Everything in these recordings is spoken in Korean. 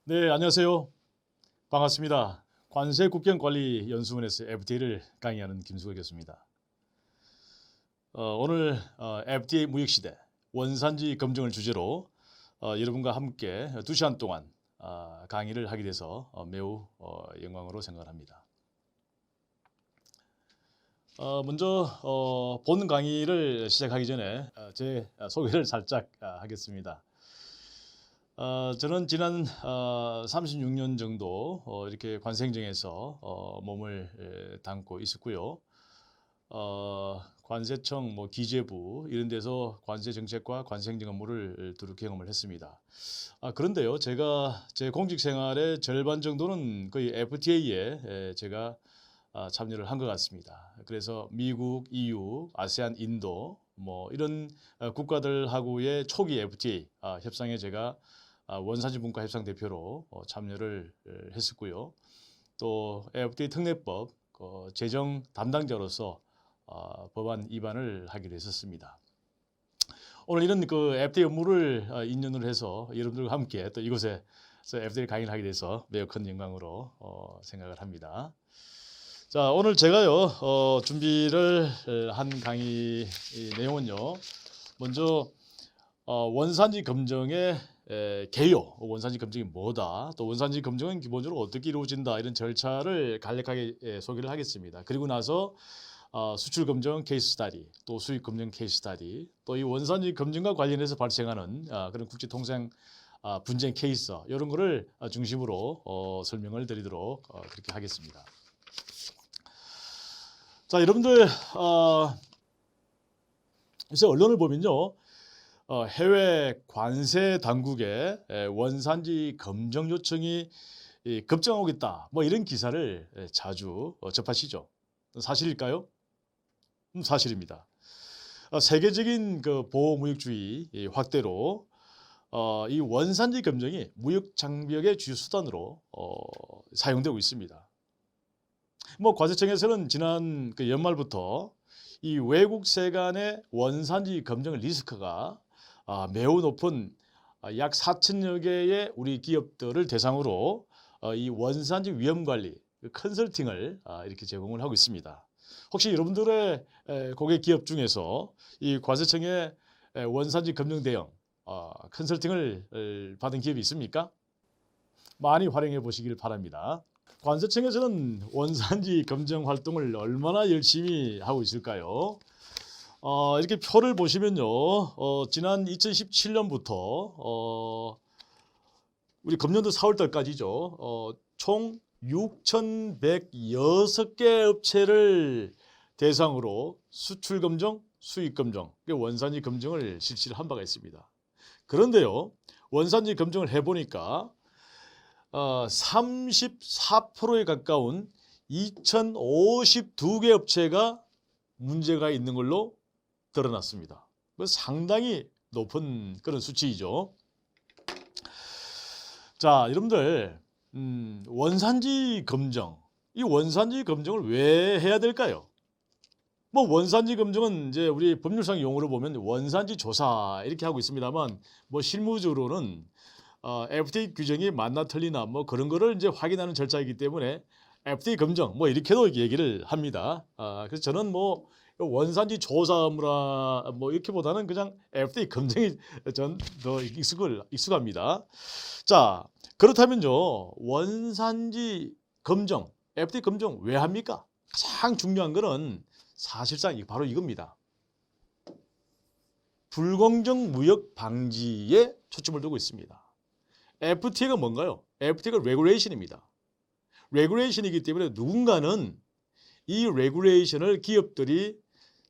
네, 안녕하세요. 반갑습니다. 관세국경관리연수원에서 FTA를 강의하는 김수호 교수입니다. 오늘 FTA 무역시대 원산지 검증을 주제로 여러분과 함께 2시간 동안 강의를 하게 돼서 매우 영광으로 생각을 합니다. 먼저 본 강의를 시작하기 전에 제 소개를 살짝 하겠습니다. 저는 지난 36년 정도 이렇게 관세행정에서 몸을 담고 있었고요. 관세청, 기재부 이런 데서 관세정책과 관세행정 업무를 두루 경험을 했습니다. 그런데요, 제가 제 공직 생활의 절반 정도는 거의 FTA에 제가 참여를 한 것 같습니다. 그래서 미국, EU, 아세안, 인도 이런 국가들하고의 초기 FTA 협상에 제가 원산지 문과 협상 대표로 참여를 했었고요. 또 FTA 특례법 제정 담당자로서 법안 입안을 하기도 했었습니다. 오늘 이런 FTA 업무를 인연으로 해서 여러분들과 함께 또 이곳에서 FTA 강의를 하게 돼서 매우 큰 영광으로 생각을 합니다. 자, 오늘 제가요 준비를 한 강의 내용은요, 먼저 원산지 검증의 개요, 원산지 검증이 뭐다, 또 원산지 검증은 기본적으로 어떻게 이루어진다, 이런 절차를 간략하게 소개를 하겠습니다. 그리고 나서 수출 검증 케이스 스터디, 또 수입 검증 케이스 스터디, 또 이 원산지 검증과 관련해서 발생하는 그런 국제 통상 분쟁 케이스, 이런 거를 중심으로 설명을 드리도록 그렇게 하겠습니다. 자, 여러분들 요새 언론을 보면요, 해외 관세 당국의 원산지 검증 요청이 급증하고 있다, 이런 기사를 자주 접하시죠. 사실일까요? 사실입니다. 세계적인 보호무역주의 확대로 이 원산지 검증이 무역 장벽의 주요 수단으로 사용되고 있습니다. 관세청에서는 지난 연말부터 이 외국세 간의 원산지 검증 리스크가 매우 높은 약 4천여 개의 우리 기업들을 대상으로 이 원산지 위험관리 컨설팅을 이렇게 제공을 하고 있습니다. 혹시 여러분들의 고객 기업 중에서 이 관세청의 원산지 검증 대응 컨설팅을 받은 기업이 있습니까? 많이 활용해 보시길 바랍니다. 관세청에서는 원산지 검증 활동을 얼마나 열심히 하고 있을까요? 이렇게 표를 보시면요, 지난 2017년부터 우리 금년도 4월달까지죠, 총 6,106개 업체를 대상으로 수출 검증, 수입 검증, 원산지 검증을 실시를 한 바가 있습니다. 그런데요, 원산지 검증을 해보니까 34%에 가까운 2,052개 업체가 문제가 있는 걸로 드러났습니다. 상당히 높은 그런 수치이죠. 자, 여러분들 원산지 검증, 이 원산지 검증을 왜 해야 될까요? 원산지 검증은 이제 우리 법률상 용어로 보면 원산지 조사 이렇게 하고 있습니다만, 실무적으로는 FTA 규정이 맞나 틀리나 그런 거를 이제 확인하는 절차이기 때문에 FTA 검증 이렇게도 얘기를 합니다. 그래서 저는 원산지 조사무라 이렇게보다는 그냥 FTA 검증이 전 더 익숙합니다. 자, 그렇다면요, 원산지 검증, FTA 검증 왜 합니까? 가장 중요한 거는 사실상 바로 이겁니다. 불공정 무역 방지에 초점을 두고 있습니다. FTA가 뭔가요? FTA가 레귤레이션입니다. 레귤레이션이기 때문에 누군가는 이 레귤레이션을 기업들이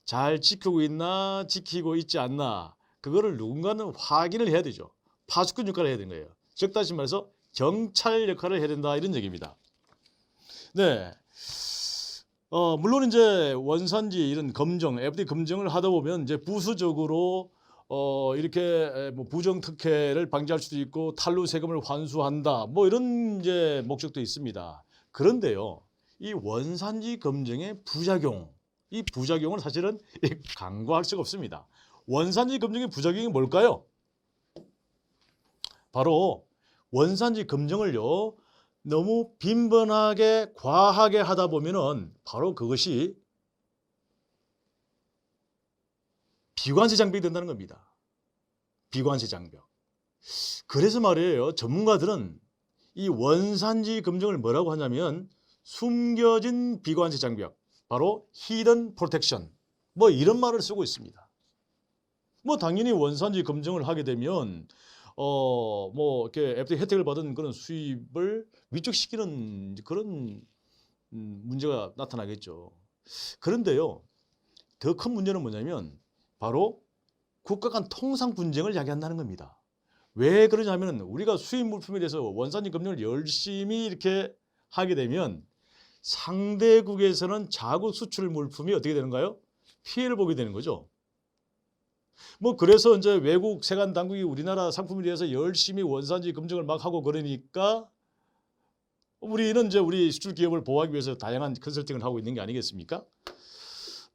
잘 지키고 있나 지키고 있지 않나, 그거를 누군가는 확인을 해야 되죠. 파수꾼 역할을 해야 되는 거예요. 즉 다시 말해서 경찰 역할을 해야 된다, 이런 얘기입니다. 네. 물론 이제 원산지 이런 검증, FTA 검증을 하다 보면 이제 부수적으로 이렇게 부정 특혜를 방지할 수도 있고 탈루 세금을 환수한다, 이런 이제 목적도 있습니다. 그런데요, 이 원산지 검증의 부작용, 이 부작용을 사실은 간과할 수가 없습니다. 원산지 검증의 부작용이 뭘까요? 바로 원산지 검증을요 너무 빈번하게 과하게 하다 보면은 바로 그것이 비관세 장벽이 된다는 겁니다. 비관세 장벽. 그래서 말이에요. 전문가들은 이 원산지 검증을 뭐라고 하냐면 숨겨진 비관세 장벽, 바로 히든 프로텍션, 뭐 이런 말을 쓰고 있습니다. 뭐 당연히 원산지 검증을 하게 되면 뭐 이렇게 FTA 혜택을 받은 그런 수입을 위축시키는 그런 문제가 나타나겠죠. 그런데요, 더 큰 문제는 뭐냐면 바로 국가 간 통상 분쟁을 야기한다는 겁니다. 왜 그러냐면 우리가 수입 물품에 대해서 원산지 검증을 열심히 이렇게 하게 되면 상대국에서는 자국 수출 물품이 어떻게 되는가요? 피해를 보게 되는 거죠. 뭐 그래서 이제 외국 세관 당국이 우리나라 상품에 대해서 열심히 원산지 검증을 막 하고 그러니까 우리는 이제 우리 수출 기업을 보호하기 위해서 다양한 컨설팅을 하고 있는 게 아니겠습니까?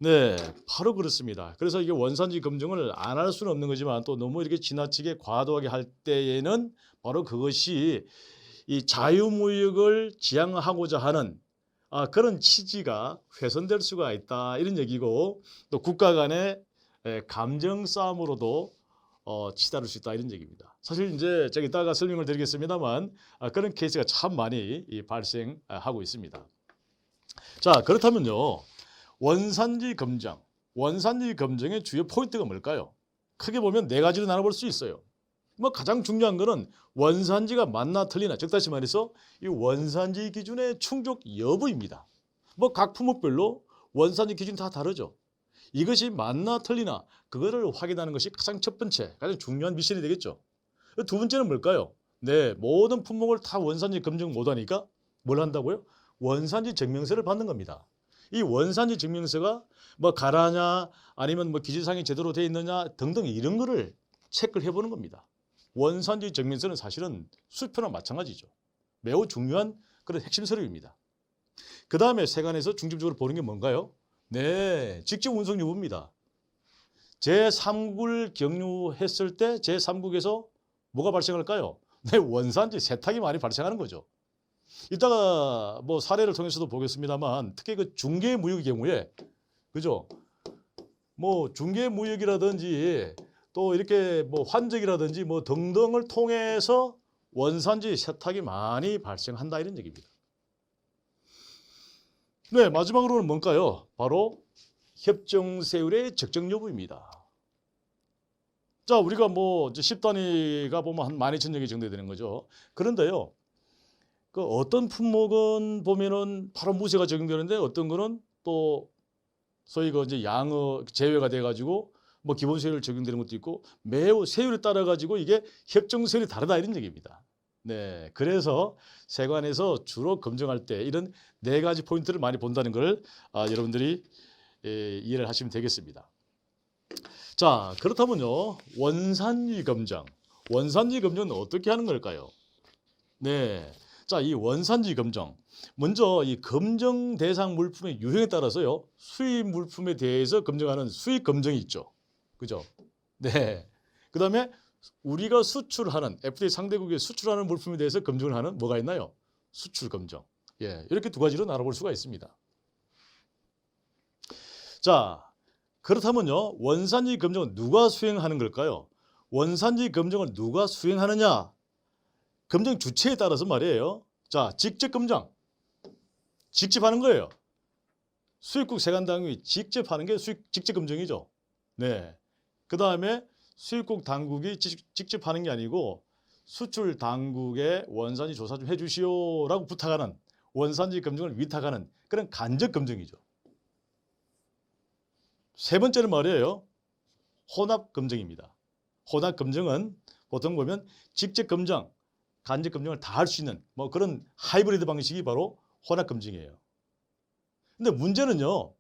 네, 바로 그렇습니다. 그래서 이게 원산지 검증을 안 할 수는 없는 거지만 또 너무 이렇게 지나치게 과도하게 할 때에는 바로 그것이 이 자유무역을 지향하고자 하는 그런 취지가 훼손될 수가 있다 이런 얘기고, 또 국가 간의 감정 싸움으로도 치달을 수 있다 이런 얘기입니다. 사실 이제 제가 이따가 설명을 드리겠습니다만 그런 케이스가 참 많이 발생하고 있습니다. 자, 그렇다면요. 원산지 검증의 주요 포인트가 뭘까요? 크게 보면 네 가지로 나눠볼 수 있어요. 뭐 가장 중요한 거는 원산지가 맞나 틀리나, 즉 다시 말해서 이 원산지 기준의 충족 여부입니다. 뭐 각 품목별로 원산지 기준이 다 다르죠. 이것이 맞나 틀리나 그거를 확인하는 것이 가장 첫 번째, 가장 중요한 미션이 되겠죠. 두 번째는 뭘까요? 네, 모든 품목을 다 원산지 검증 못하니까 뭘 한다고요? 원산지 증명서를 받는 겁니다. 이 원산지 증명서가 뭐 가라냐 아니면 뭐 기재사항이 제대로 되어 있느냐 등등 이런 거를 체크를 해보는 겁니다. 원산지 증명서는 사실은 수표나 마찬가지죠. 매우 중요한 그런 핵심 서류입니다. 그 다음에 세관에서 중점적으로 보는 게 뭔가요? 네, 직접 운송 여부입니다. 제3국을 경유했을 때 제3국에서 뭐가 발생할까요? 네, 원산지 세탁이 많이 발생하는 거죠. 이따가 뭐 사례를 통해서도 보겠습니다만 특히 그 중개무역의 경우에 그죠? 뭐 중개무역이라든지 또 이렇게 뭐 환적이라든지 뭐 등등을 통해서 원산지 세탁이 많이 발생한다 이런 얘기입니다. 네, 마지막으로는 뭔가요? 바로 협정세율의 적정 여부입니다. 자, 우리가 뭐 10단위가 보면 한 12,000여개 정도 되는 거죠. 그런데요. 그 어떤 품목은 보면은 바로 무세가 적용되는데 어떤 거는 또 소위 그 이제 양어 제외가 돼 가지고 뭐 기본 세율 적용되는 것도 있고 매우 세율에 따라 가지고 이게 협정 세율이 다르다 이런 얘기입니다. 네, 그래서 세관에서 주로 검증할 때 이런 네 가지 포인트를 많이 본다는 걸 여러분들이 이해를 하시면 되겠습니다. 자, 그렇다면요. 원산지 검증은 어떻게 하는 걸까요? 네. 자, 이 원산지 검증. 먼저 이 검증 대상 물품의 유형에 따라서요. 수입 물품에 대해서 검증하는 수입 검증이 있죠. 그죠? 네. 그다음에 우리가 수출하는 FTA 상대국에 수출하는 물품에 대해서 검증을 하는 뭐가 있나요? 수출 검증. 예. 이렇게 두 가지로 나눠볼 수가 있습니다. 자, 그렇다면요. 원산지 검증은 누가 수행하는 걸까요? 원산지 검증을 누가 수행하느냐? 검증 주체에 따라서 말이에요. 자, 직접 검증. 직접 하는 거예요. 수입국 세관당국이 직접 하는 게 직접 검증이죠. 네. 그 다음에 수입국 당국이 직접 하는 게 아니고 수출 당국에 원산지 조사 좀 해주시오라고 부탁하는, 원산지 검증을 위탁하는 그런 간접 검증이죠. 세 번째는 말이에요. 혼합 검증입니다. 혼합 검증은 보통 보면 직접 검증, 간접 검증을 다 할 수 있는 뭐 그런 하이브리드 방식이 바로 혼합 검증이에요. 근데 문제는요.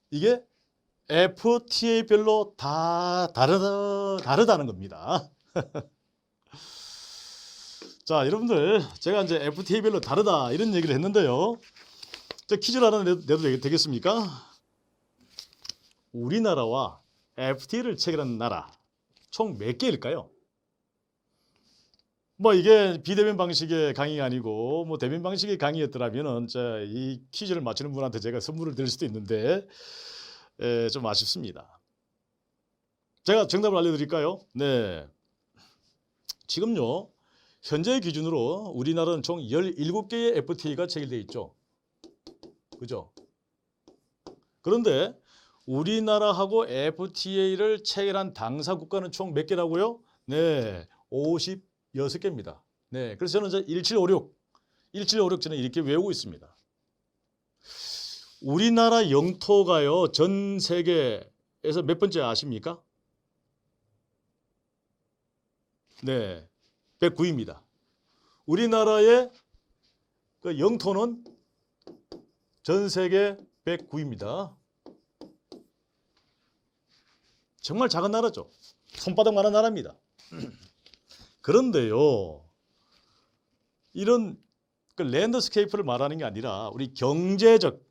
이게 FTA별로 다 다르다는 겁니다. 자, 여러분들 제가 이제 FTA별로 다르다 이런 얘기를 했는데요. 자, 퀴즈를 하나 내도 되겠습니까? 우리나라와 FTA를 체결한 나라 총 몇 개일까요? 뭐 이게 비대면 방식의 강의가 아니고 뭐 대면 방식의 강의였더라면은 이 퀴즈를 맞추는 분한테 제가 선물을 드릴 수도 있는데 좀 아쉽습니다. 제가 정답을 알려드릴까요? 네. 지금요. 현재 기준으로 우리나라는 총 17개의 FTA가 체결되어 있죠. 그죠? 그런데 우리나라하고 FTA를 체결한 당사 국가는 총 몇 개라고요? 네. 56개입니다. 네. 그래서 저는 1756 저는 이렇게 외우고 있습니다. 우리나라 영토가요. 전 세계에서 몇 번째 아십니까? 네. 109입니다. 우리나라의 그 영토는 전 세계 109입니다. 정말 작은 나라죠. 손바닥만한 나라입니다. 그런데요. 이런 그 랜드스케이프를 말하는 게 아니라 우리 경제적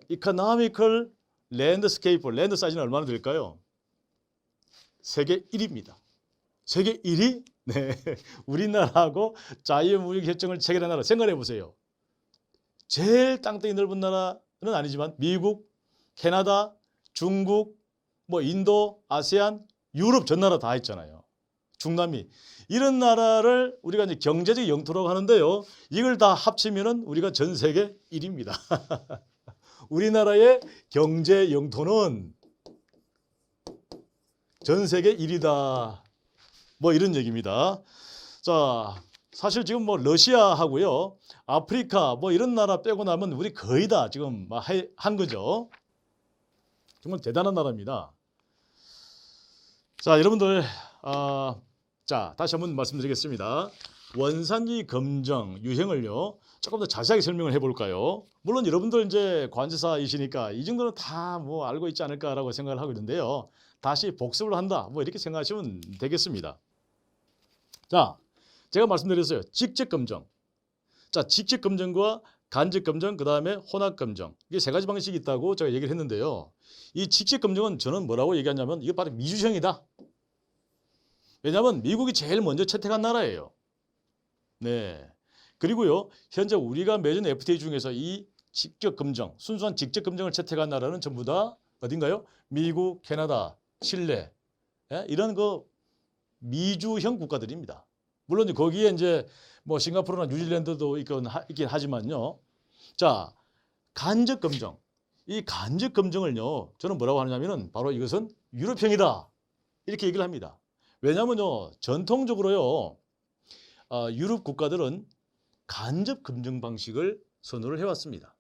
이코노미컬 랜드스케이프, 랜드 사이즈는 얼마나 될까요? 세계 1위입니다. 세계 1위? 네. 우리나라하고 자유무역협정을 체결한 나라 생각해 보세요. 제일 땅덩이 넓은 나라는 아니지만 미국, 캐나다, 중국, 뭐 인도, 아세안, 유럽 전 나라 다 있잖아요. 중남미. 이런 나라를 우리가 이제 경제적 영토라고 하는데요. 이걸 다 합치면은 우리가 전 세계 1위입니다. 우리나라의 경제 영토는 전 세계 1위다. 뭐 이런 얘기입니다. 자, 사실 지금 뭐 러시아하고요. 아프리카 뭐 이런 나라 빼고 나면 우리 거의 다 지금 한 거죠. 정말 대단한 나라입니다. 자, 여러분들 자, 다시 한번 말씀드리겠습니다. 원산지 검정 유형을요. 조금 더 자세하게 설명을 해볼까요? 물론 여러분들 이제 관세사이시니까 이 정도는 다 뭐 알고 있지 않을까라고 생각을 하고 있는데요. 다시 복습을 한다. 뭐 이렇게 생각하시면 되겠습니다. 자, 제가 말씀드렸어요. 직접 검정. 자, 직접 검정과 간접 검정, 그 다음에 혼합 검정. 이게 세 가지 방식이 있다고 제가 얘기를 했는데요. 이 직접 검정은 저는 뭐라고 얘기하냐면 이게 바로 미주형이다. 왜냐하면 미국이 제일 먼저 채택한 나라예요. 네. 그리고요, 현재 우리가 맺은 FTA 중에서 이 직접 검정, 순수한 직접 검정을 채택한 나라는 전부 다 어딘가요? 미국, 캐나다, 칠레, 이런 그 미주형 국가들입니다. 물론 거기에 이제 뭐 싱가포르나 뉴질랜드도 있긴 하지만요. 자, 간접 검정. 이 간접 검정을요, 저는 뭐라고 하냐면은 바로 이것은 유럽형이다. 이렇게 얘기를 합니다. 왜냐하면요, 전통적으로요, 유럽 국가들은 간접 검증 방식을 선호를 해왔습니다.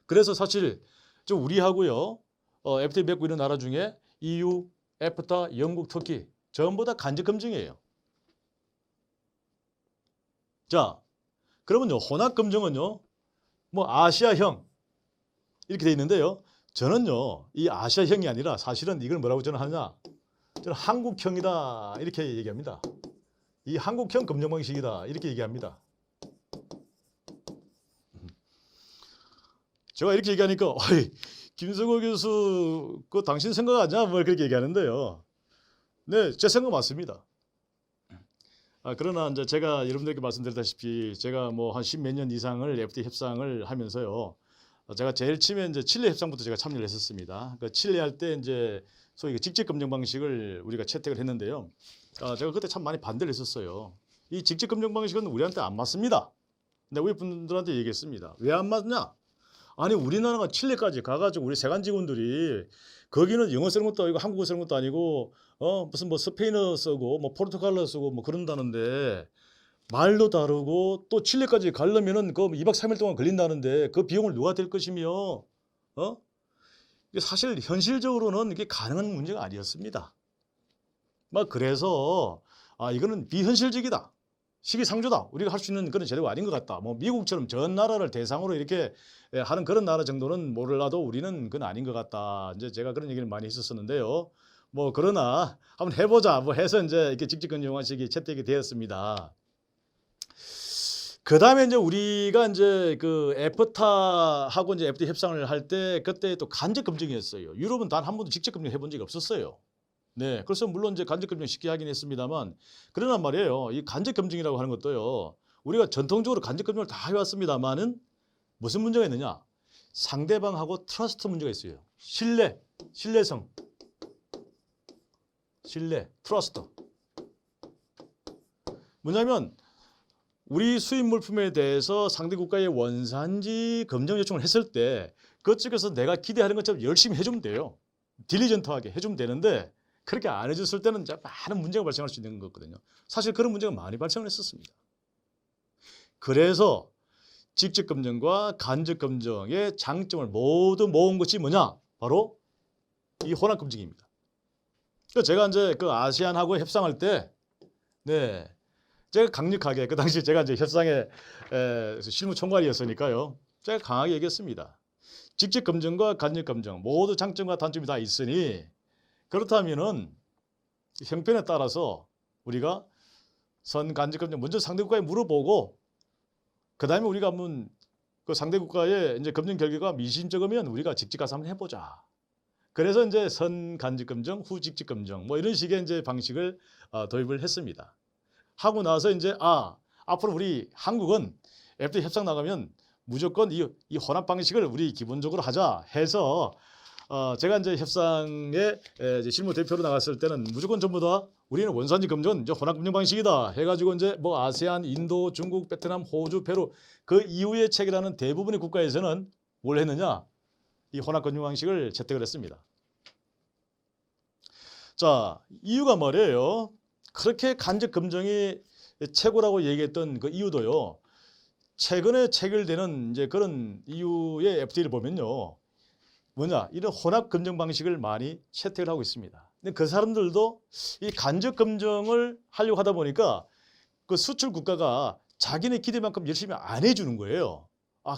그래서 사실 우리하고요, FTA 맺고 있는 나라 중에 EU, 에프타, 영국, 터키 전부 다 간접 검증이에요. 자, 그러면요, 혼합 검증은요, 뭐 아시아형 이렇게 돼 있는데요. 저는요, 이 아시아형이 아니라 사실은 이걸 뭐라고 저는 하냐? 저는 한국형이다 이렇게 얘기합니다. 이 한국형 검증 방식이다 이렇게 얘기합니다. 제가 이렇게 얘기하니까 김성호 교수 그 당신 생각 아니야? 뭐 그렇게 얘기하는데요. 네, 제 생각 맞습니다. 그러나 이제 제가 여러분들께 말씀드렸다시피 제가 뭐 한 10몇 년 이상을 FTA 협상을 하면서요. 제가 제일 처음에 이제 칠레 협상부터 제가 참여를 했었습니다. 그 칠레 할 때 이제 소위 직접 검증 방식을 우리가 채택을 했는데요. 제가 그때 참 많이 반대를 했었어요. 이 직접 검증 방식은 우리한테 안 맞습니다. 근데 우리 분들한테 얘기했습니다. 왜 안 맞냐? 아니 우리나라가 칠레까지 가가지고 우리 세관 직원들이 거기는 영어 쓰는 것도 아니고 한국어 쓰는 것도 아니고 무슨 뭐 스페인어 쓰고 뭐 포르투갈어 쓰고 뭐 그런다는데 말도 다르고 또 칠레까지 가려면은 그 2박 3일 동안 걸린다는데 그 비용을 누가 댈 것이며 이게 사실 현실적으로는 이게 가능한 문제가 아니었습니다. 막 그래서 이거는 비현실적이다. 시기상조다. 우리가 할 수 있는 그런 제도가 아닌 것 같다. 뭐 미국처럼 전 나라를 대상으로 이렇게 하는 그런 나라 정도는 몰라도 우리는 그건 아닌 것 같다. 이제 제가 그런 얘기를 많이 했었었는데요. 뭐 그러나 한번 해보자. 뭐 해서 이제 이렇게 직접 검증 방식이 채택이 되었습니다. 그 다음에 이제 우리가 이제 그 에프타하고 이제 FTA 협상을 할 때 그때 또 간접 검증이었어요. 유럽은 단 한 번도 직접 검증해 본 적이 없었어요. 네, 그래서 물론 이제 간접 검증 쉽게 하긴 했습니다만 그러나 말이에요. 이 간접 검증이라고 하는 것도요. 우리가 전통적으로 간접 검증을 다 해왔습니다만은 무슨 문제가 있느냐? 상대방하고 트러스트 문제가 있어요. 신뢰, 신뢰성, 신뢰, 트러스트. 뭐냐면 우리 수입 물품에 대해서 상대 국가의 원산지 검증 요청을 했을 때 그쪽에서 내가 기대하는 것처럼 열심히 해주면 돼요. 딜리전트하게 해주면 되는데 그렇게 안 해줬을 때는 이제 많은 문제가 발생할 수 있는 거거든요. 사실 그런 문제가 많이 발생을 했었습니다. 그래서 직접 검증과 간접 검증의 장점을 모두 모은 것이 뭐냐? 바로 이 혼합 검증입니다. 제가 이제 그 아세안하고 협상할 때, 네, 제가 강력하게 그 당시 제가 이제 협상의 실무 총괄이었으니까요. 제가 강하게 얘기했습니다. 직접 검증과 간접 검증 모두 장점과 단점이 다 있으니 그렇다면은 형편에 따라서 우리가 선 간접 검증 먼저 상대 국가에 물어보고 그 다음에 우리가 한번 그 상대 국가의 이제 검증 결과가 미심쩍으면 우리가 직접 가서 한번 해보자. 그래서 이제 선 간접 검증, 후 직접 검증 뭐 이런 식의 이제 방식을 도입을 했습니다. 하고 나서 이제 앞으로 우리 한국은 FTA 협상 나가면 무조건 이 혼합 방식을 우리 기본적으로 하자 해서 제가 이제 협상에 이제 실무 대표로 나갔을 때는 무조건 전부 다 우리는 원산지 검증은 이제 혼합 검증 방식이다 해가지고 이제 뭐 아세안, 인도, 중국, 베트남, 호주, 페루 그 이후에 체결하는 대부분의 국가에서는 뭘 했느냐? 이 혼합 검증 방식을 채택을 했습니다. 자, 이유가 뭐래요? 그렇게 간접 검증이 최고라고 얘기했던 그 이유도요. 최근에 체결되는 이제 그런 이유의 FTA를 보면요. 뭐냐? 이런 혼합 검증 방식을 많이 채택을 하고 있습니다. 근데 그 사람들도 이 간접 검증을 하려고 하다 보니까 그 수출 국가가 자기네 기대만큼 열심히 안 해주는 거예요.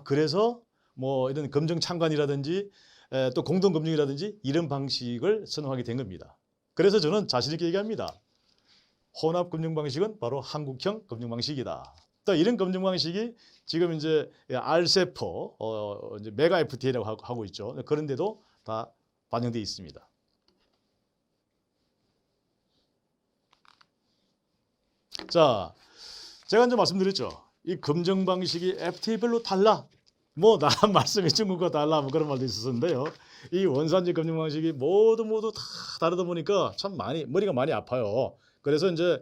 그래서 뭐 이런 검증 참관이라든지 또 공동 검증이라든지 이런 방식을 선호하게 된 겁니다. 그래서 저는 자신 있게 얘기합니다. 혼합 검증 방식은 바로 한국형 검증 방식이다. 또 이런 검증 방식이 지금 이제 RCEP, 이제 메가 FTA라고 하고 있죠. 그런데도 다 반영되어 있습니다. 자, 제가 이제 말씀드렸죠. 이 검증 방식이 FTA별로 달라. 뭐 나란 말씀이 중국과 달라 뭐 그런 말도 있었는데요. 이 원산지 검증 방식이 모두 다 다르다 보니까 참 머리가 많이 아파요. 그래서 이제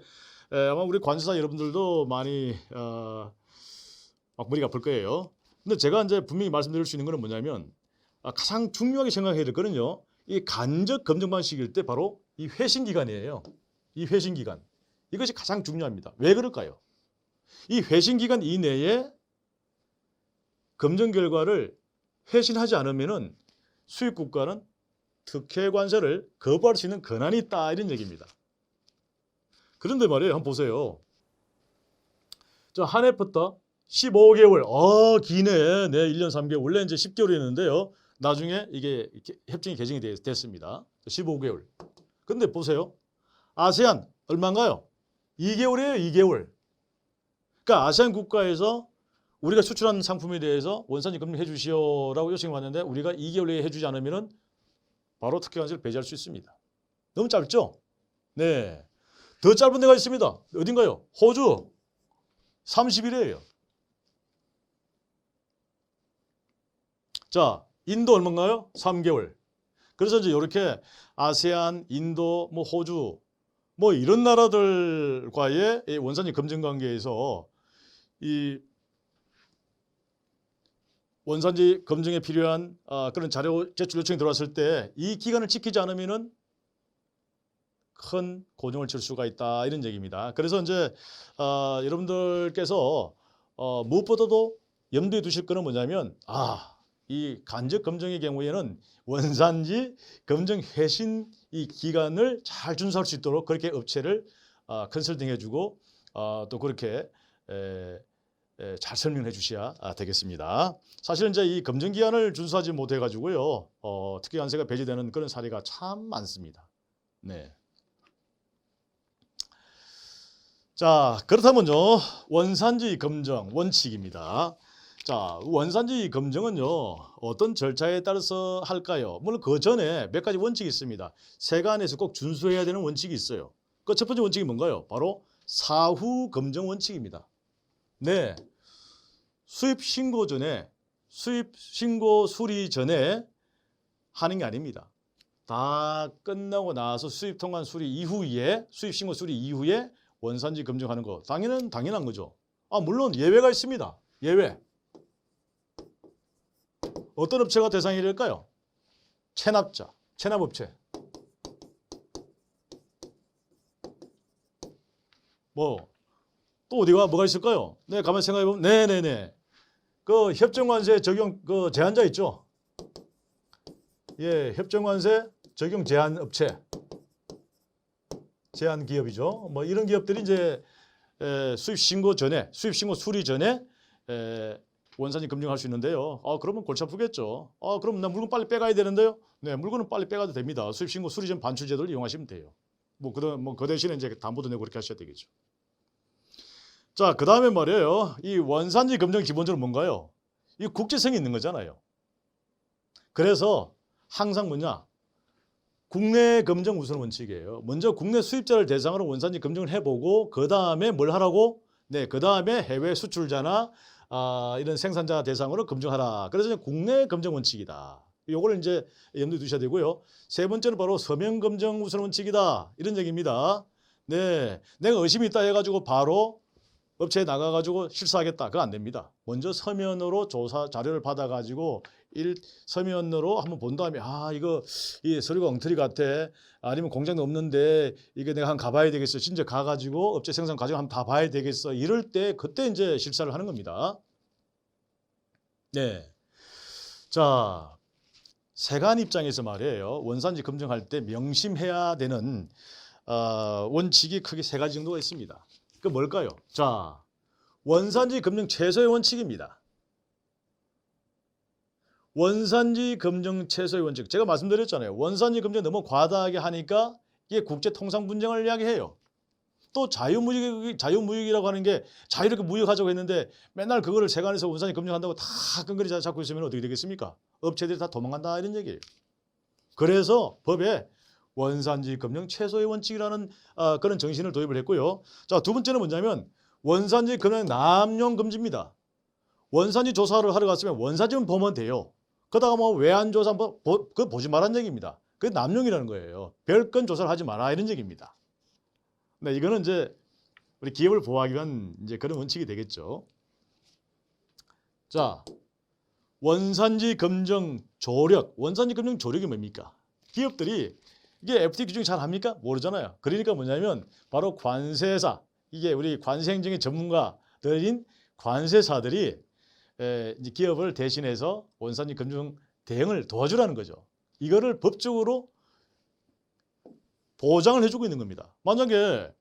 아마 우리 관세사 여러분들도 많이 막 머리가 아플 거예요. 근데 제가 이제 분명히 말씀드릴 수 있는 것은 뭐냐면 가장 중요하게 생각해야 될 거는요. 이 간접 검증 방식일 때 바로 이 회신 기간이에요. 이 회신 기간. 이것이 가장 중요합니다. 왜 그럴까요? 이 회신 기간 이내에 검증 결과를 회신하지 않으면은 수입 국가는 특혜 관세를 거부할 수 있는 권한이 있다 이런 얘기입니다. 그런데 말이에요. 한번 보세요. 저 한 해부터 15개월. 기네. 네, 1년 3개월. 원래 이제 10개월이었는데요. 나중에 이게 협정이 개정이 됐습니다. 15개월. 근데 보세요. 아세안 얼마인가요? 2개월이에요. 2개월. 그러니까 아세안 국가에서 우리가 수출한 상품에 대해서 원산지 검증해 주시오라고 요청이 왔는데 우리가 2개월 내에 해주지 않으면은 바로 특혜 관세를 배제할 수 있습니다. 너무 짧죠? 네. 더 짧은 데가 있습니다. 어딘가요? 호주 30일이에요. 자, 인도 얼마인가요? 3개월. 그래서 이제 이렇게 아세안, 인도, 뭐 호주 뭐 이런 나라들과의 원산지 검증 관계에서 이 원산지 검증에 필요한 그런 자료 제출 요청이 들어왔을 때 이 기간을 지키지 않으면은 큰 고통을 칠 수가 있다 이런 얘기입니다. 그래서 이제 여러분들께서 무엇보다도 염두에 두실 거는 뭐냐면 이 간접 검증의 경우에는 원산지 검증 회신 이 기간을 잘 준수할 수 있도록 그렇게 업체를 컨설팅해주고 또 그렇게 잘 설명해 주셔야 되겠습니다. 사실 이제 이 검증 기한을 준수하지 못해 가지고요 특혜 관세가 배제되는 그런 사례가 참 많습니다. 네. 자, 그렇다면요 원산지 검증 원칙입니다. 자, 원산지 검증은요, 어떤 절차에 따라서 할까요? 물론 그 전에 몇 가지 원칙이 있습니다. 세관에서 꼭 준수해야 되는 원칙이 있어요. 그 첫 번째 원칙이 뭔가요? 바로 사후 검증 원칙입니다. 네, 수입 신고 전에, 수입 신고 수리 전에 하는 게 아닙니다. 다 끝나고 나서 수입 통관 수리 이후에, 수입 신고 수리 이후에 원산지 검증하는 거 당연한 거죠. 물론 예외가 있습니다. 예외. 어떤 업체가 대상이 될까요? 체납자, 체납업체. 또 어디가 뭐가 있을까요? 네, 가만히 생각해 보면 네네네. 그 협정관세 적용 그 제한자 있죠? 예, 협정관세 적용 제한 업체. 제한 기업이죠. 뭐 이런 기업들이 이제 수입 신고 전에, 수입 신고 수리 전에 원산지 검증할 수 있는데요. 그러면 골치 아프겠죠. 그럼 나 물건 빨리 빼가야 되는데요. 네, 물건은 빨리 빼가도 됩니다. 수입 신고 수리 전 반출 제도를 이용하시면 돼요. 그 대신에 이제 담보도 내고 그렇게 하셔야 되겠죠. 자, 그 다음에 말이에요. 이 원산지 검증 기본적으로 뭔가요? 이 국제성이 있는 거잖아요. 그래서 항상 뭐냐? 국내 검증 우선 원칙이에요. 먼저 국내 수입자를 대상으로 원산지 검증을 해보고 그 다음에 뭘 하라고? 네, 그 다음에 해외 수출자나 이런 생산자 대상으로 검증하라. 그래서 이제 국내 검증 원칙이다. 요거를 이제 염두에 두셔야 되고요. 세 번째는 바로 서면 검증 우선 원칙이다. 이런 얘기입니다. 네, 내가 의심이 있다 해가지고 바로 업체에 나가가지고 실수하겠다. 그거 안 됩니다. 먼저 서면으로 조사 자료를 받아가지고 서면으로 한번 본 다음에 이거 이 서류가 엉터리 같아. 아니면 공장도 없는데 이게 내가 한번 가봐야 되겠어. 진짜 가가지고 업체 생산 과정 한번 다 봐야 되겠어. 이럴 때 그때 이제 실사를 하는 겁니다. 네. 자, 세관 입장에서 말이에요. 원산지 검증할 때 명심해야 되는 원칙이 크게 세 가지 정도가 있습니다. 그 뭘까요? 자, 원산지 검증 최소의 원칙입니다. 원산지 검증 최소의 원칙. 제가 말씀드렸잖아요. 원산지 검증 너무 과다하게 하니까 이게 국제 통상 분쟁을 이야기해요. 또 자유무역이라고 하는 게 자유롭게 무역하자고 했는데 맨날 그거를 세관에서 원산지 검증한다고 다 끈거리 잡고 있으면 어떻게 되겠습니까? 업체들이 다 도망간다 이런 얘기예요. 그래서 법에 원산지 검증 최소의 원칙이라는 그런 정신을 도입을 했고요. 자, 두 번째는 뭐냐면 원산지 검증 남용 금지입니다. 원산지 조사를 하러 갔으면 원산지만 보면 돼요. 그러다가 뭐 외환 조사 그거 보지 말라는 얘기입니다. 그게 남용이라는 거예요. 별건 조사를 하지 마라 이런 얘기입니다. 네, 이거는 이제 우리 기업을 보호하기 위한 이제 그런 원칙이 되겠죠. 자, 원산지 검증 조력. 원산지 검증 조력이 뭡니까? 기업들이 이게 FTA 규정 잘 합니까? 모르잖아요. 그러니까 뭐냐면 바로 관세사, 이게 우리 관세행정의 전문가들인 관세사들이 이제 기업을 대신해서 원산지 검증 대응을 도와주라는 거죠. 이거를 법적으로 보장을 해주고 있는 겁니다. 만약에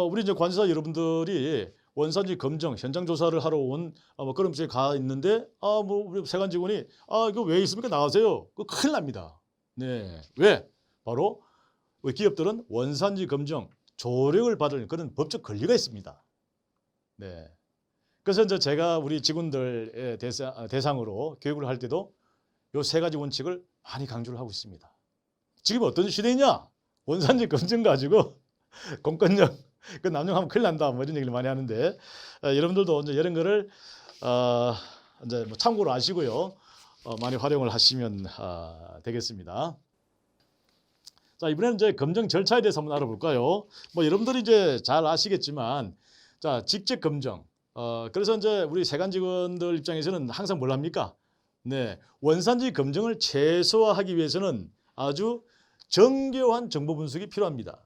우리 이제 관세사 여러분들이 원산지 검증 현장 조사를 하러 온 그런 곳에 가 있는데 우리 세관 직원이 이거 왜 있습니까? 나가세요. 그거 큰일 납니다. 네, 왜? 바로 우리 기업들은 원산지 검증 조력을 받을 그런 법적 권리가 있습니다. 네. 그래서 이제 제가 우리 직원들 대상으로 교육을 할 때도 요 세 가지 원칙을 많이 강조를 하고 있습니다. 지금 어떤 시대냐? 원산지 검증 가지고 공권력 그 남용하면 큰일 난다 뭐 이런 얘기를 많이 하는데 여러분들도 이제 이런 거를 이제 뭐 참고로 아시고요. 많이 활용을 하시면 되겠습니다. 자, 이번에는 이제 검증 절차에 대해서 한번 알아볼까요? 뭐 여러분들이 이제 잘 아시겠지만 자, 직접 검증. 그래서 이제 우리 세관 직원들 입장에서는 항상 뭘 합니까? 네, 원산지 검증을 최소화하기 위해서는 아주 정교한 정보 분석이 필요합니다.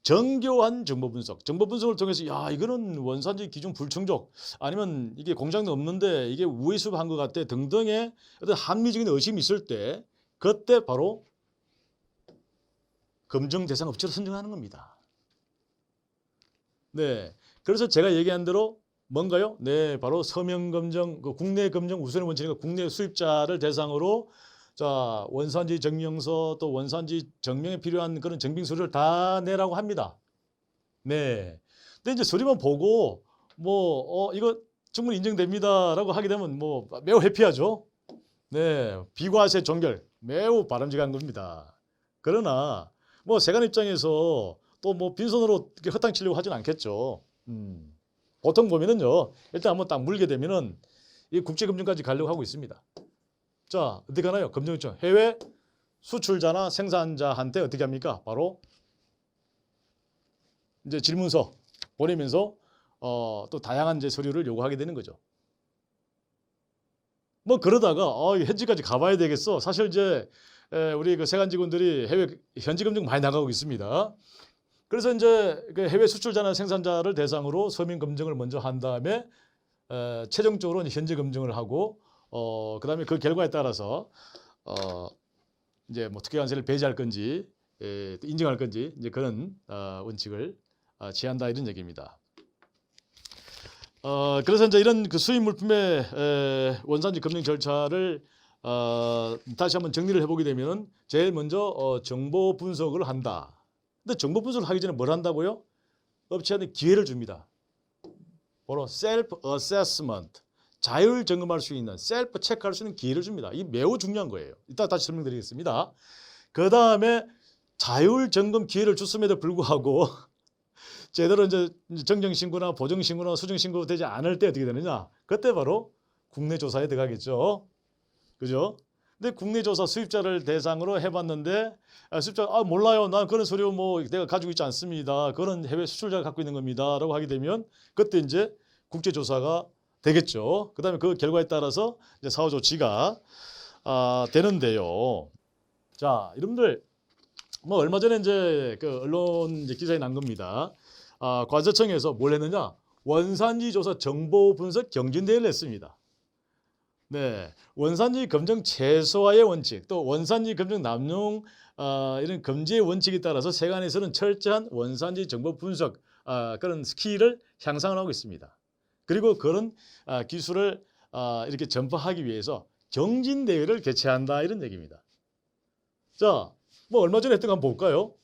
정교한 정보 분석. 정보 분석을 통해서 이거는 원산지 기준 불충족 아니면 이게 공장도 없는데 이게 우회 수입한 것 같아 등등의 어떤 합리적인 의심이 있을 때 그때 바로 검증 대상 업체를 선정하는 겁니다. 네, 그래서 제가 얘기한 대로 뭔가요? 네, 바로 서면 검증, 국내 검증 우선의 원칙이니까 국내 수입자를 대상으로 자, 원산지 증명서 또 원산지 증명에 필요한 그런 증빙 서류를 다 내라고 합니다. 네. 근데 이제 서류만 보고 이거 충분히 인정됩니다라고 하게 되면 뭐 매우 해피하죠. 네, 비과세 종결 매우 바람직한 겁니다. 그러나 뭐 세관 입장에서 또 뭐 빈손으로 이렇게 허탕 치려고 하진 않겠죠. 보통 보면은요, 일단 한번 딱 물게 되면은 이 국제금융까지 가려고 하고 있습니다. 자, 어떻게 하나요? 금융 요청 해외 수출자나 생산자한테 어떻게 합니까? 바로 이제 질문서 보내면서 또 다양한 이제 서류를 요구하게 되는 거죠. 뭐 그러다가 현지까지 가봐야 되겠어. 사실 이제 우리 그 세관 직원들이 해외 현지 검증 많이 나가고 있습니다. 그래서 이제 그 해외 수출자나 생산자를 대상으로 서민 검증을 먼저 한 다음에 최종적으로 현지 검증을 하고 그다음에 그 결과에 따라서 이제 뭐 특혜관세를 배제할 건지 또 인정할 건지 이제 그런 원칙을 취한다 이런 얘기입니다. 그래서 이제 이런 그 수입 물품의 원산지 검증 절차를 다시 한번 정리를 해보게 되면은 제일 먼저 정보 분석을 한다. 근데 정보 분석을 하기 전에 뭘 한다고요? 업체한테 기회를 줍니다. 바로 셀프 어세스먼트, 자율 점검할 수 있는, 셀프 체크할 수 있는 기회를 줍니다. 이 매우 중요한 거예요. 이따 다시 설명드리겠습니다. 그 다음에 자율 점검 기회를 줬음에도 불구하고 제대로 이제 정정 신고나 보정 신고나 수정 신고 되지 않을 때 어떻게 되느냐? 그때 바로 국내 조사에 들어가겠죠. 그죠? 근데 국내 조사 수입자를 대상으로 해봤는데 수입자 몰라요. 난 그런 서류 뭐 내가 가지고 있지 않습니다. 그런 해외 수출자가 갖고 있는 겁니다라고 하게 되면 그때 이제 국제 조사가 되겠죠. 그다음에 그 결과에 따라서 이제 사후 조치가 되는데요. 자, 여러분들 뭐 얼마 전에 이제 그 언론 이제 기사에 난 겁니다. 관세청에서 뭘 했느냐? 원산지 조사 정보 분석 경진대회를 했습니다. 네, 원산지 검증 최소화의 원칙, 또 원산지 검증 남용 이런 금지의 원칙에 따라서 세관에서는 철저한 원산지 정보 분석 그런 스킬을 향상을 하고 있습니다. 그리고 그런 기술을 이렇게 전파하기 위해서 경진대회를 개최한다 이런 얘기입니다. 자, 뭐 얼마 전에 했던 거 한번 볼까요?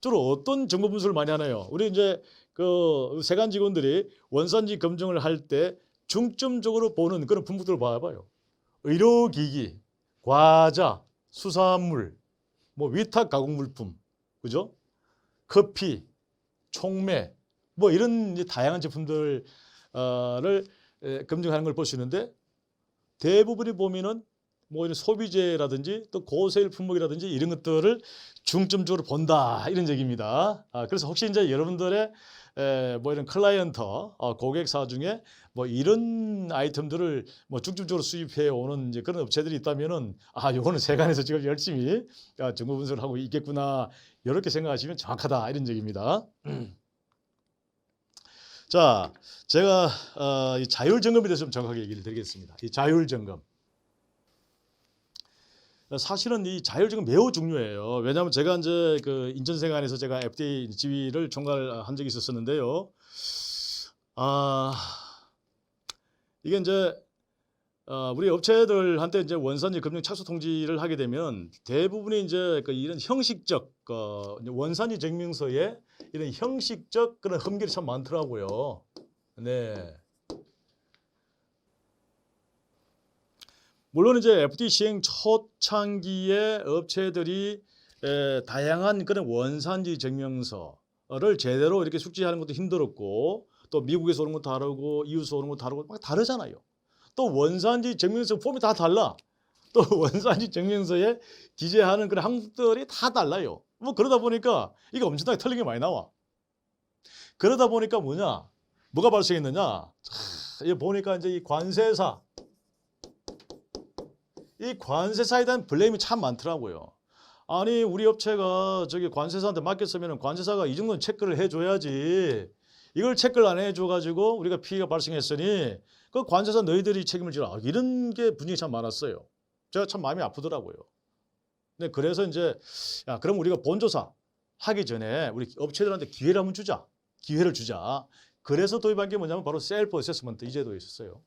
주로 어떤 정보 분석을 많이 하나요? 우리 이제 그 세관 직원들이 원산지 검증을 할 때 중점적으로 보는 그런 품목들을 봐봐요. 의료기기, 과자, 수산물, 뭐 위탁 가공 물품, 그죠? 커피, 촉매, 뭐 이런 이제 다양한 제품들을 검증하는 걸 볼 수 있는데 대부분이 보면은 뭐 이런 소비재라든지 또 고세일 품목이라든지 이런 것들을 중점적으로 본다 이런 얘기입니다. 그래서 혹시 이제 여러분들의 뭐 이런 클라이언트 고객사 중에 뭐 이런 아이템들을 뭐 중점적으로 수입해 오는 이제 그런 업체들이 있다면은 요거는 세관에서 지금 열심히 정보 분석을 하고 있겠구나 이렇게 생각하시면 정확하다 이런 얘기입니다. 자, 제가 이 자율 점검에 대해서 좀 정확하게 얘기를 드리겠습니다. 이 자율 점검. 사실은 이 자율점검 매우 중요해요. 왜냐하면 제가 이제 그 인천세관에서 제가 FDA 지휘를 총괄한 적이 있었는데요. 이게 이제 우리 업체들한테 이제 원산지 검증 착수 통지를 하게 되면 대부분이 이제 그 이런 형식적 원산지 증명서에 이런 형식적 그런 흠결이 참 많더라고요. 네. 물론 이제 FTA 시행 초창기에 업체들이 다양한 그런 원산지 증명서를 제대로 이렇게 숙지하는 것도 힘들었고 또 미국에서 오는 것도 다르고 이웃에서 오는 것도 다르고 막 다르잖아요. 또 원산지 증명서 폼이 다 달라. 또 원산지 증명서에 기재하는 그런 항목들이 다 달라요. 뭐 그러다 보니까 이게 엄청나게 틀린 게 많이 나와. 그러다 보니까 뭐가 발생했느냐? 이 보니까 이제 이 관세사에 대한 블레임이 참 많더라고요. 아니 우리 업체가 저기 관세사한테 맡겼으면 관세사가 이 정도는 체크를 해줘야지. 이걸 체크를 안 해줘가지고 우리가 피해가 발생했으니 그 관세사 너희들이 책임을 지라. 이런 게 분위기 참 많았어요. 제가 참 마음이 아프더라고요. 근데 그래서 이제 그럼 우리가 본조사 하기 전에 우리 업체들한테 기회를 한번 주자. 기회를 주자. 그래서 도입한 게 뭐냐면 바로 셀프 어세스먼트 이 제도에 있었어요.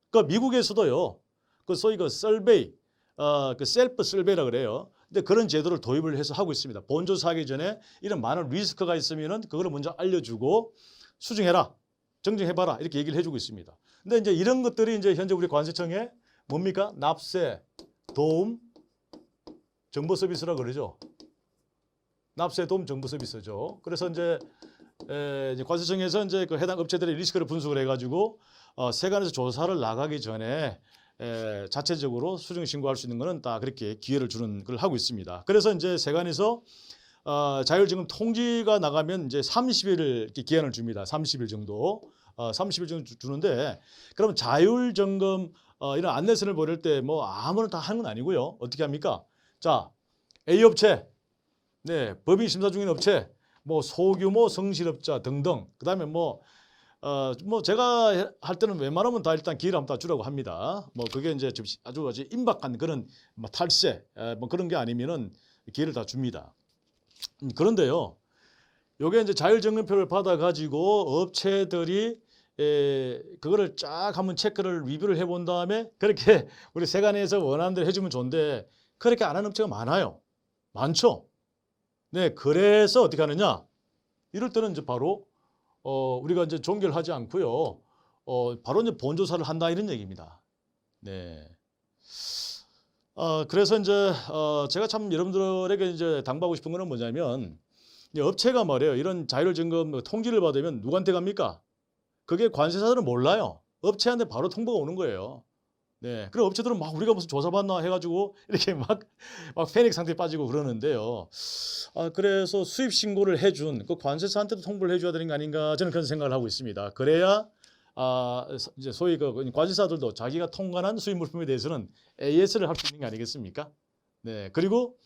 그 미국에서도요. 그 소위 그 설베이, 그 셀프 설베이라 그래요. 근데 그런 제도를 도입을 해서 하고 있습니다. 본조사하기 전에 이런 많은 리스크가 있으면은 그거를 먼저 알려주고 수정해라. 정정해봐라 이렇게 얘기를 해주고 있습니다. 근데 이제 이런 것들이 이제 현재 우리 관세청에 뭡니까? 납세, 도움, 정보 서비스라 그러죠. 납세, 도움, 정보 서비스죠. 그래서 이제 관세청에서 이제 그 해당 업체들의 리스크를 분석을 해가지고 세관에서 조사를 나가기 전에 자체적으로 수정 신고할 수 있는 거는 다 그렇게 기회를 주는 걸 하고 있습니다. 그래서 이제 세관에서 자율증금 통지가 나가면 이제 30일 기한을 줍니다. 30일 정도. 30일 정도 주는데 그럼 자율점검 이런 안내선을 보낼 때 뭐 아무나 다 하는 건 아니고요. 어떻게 합니까? 자, A 업체, 네, 법인 심사 중인 업체, 뭐 소규모 성실업자 등등. 그다음에 뭐 제가 할 때는 웬만하면 다 일단 기회를 한번 다 주라고 합니다. 뭐 그게 이제 아주 임박한 그런 뭐 탈세 뭐 그런 게 아니면은 기회를 다 줍니다. 그런데요, 요게 이제 자율점검표를 받아가지고 업체들이 그거를 쫙 한번 체크를 리뷰를 해본 다음에 그렇게 우리 세관에서 원하는 대로 해주면 좋은데 그렇게 안 하는 업체가 많아요. 많죠. 네, 그래서 어떻게 하느냐? 이럴 때는 이제 바로 우리가 이제 종결하지 않고요. 바로 이제 본조사를 한다 이런 얘기입니다. 네. 그래서 이제 제가 참 여러분들에게 이제 당부하고 싶은 거는 뭐냐면 이 업체가 말이에요. 이런 자율점검 통지를 받으면 누구한테 갑니까? 그게 관세사들은 몰라요. 업체한테 바로 통보가 오는 거예요. 네. 그럼 업체들은 막 우리가 무슨 조사받나 해가지고 이렇게 막 패닉 상태에 빠지고 그러는데요. 그래서 수입 신고를 해준 그 관세사한테도 통보를 해줘야 되는 거 아닌가 저는 그런 생각을 하고 있습니다. 그래야 이제 소위 그 관세사들도 자기가 통관한 수입 물품에 대해서는 AS를 할 수 있는 게 아니겠습니까? 네. 그리고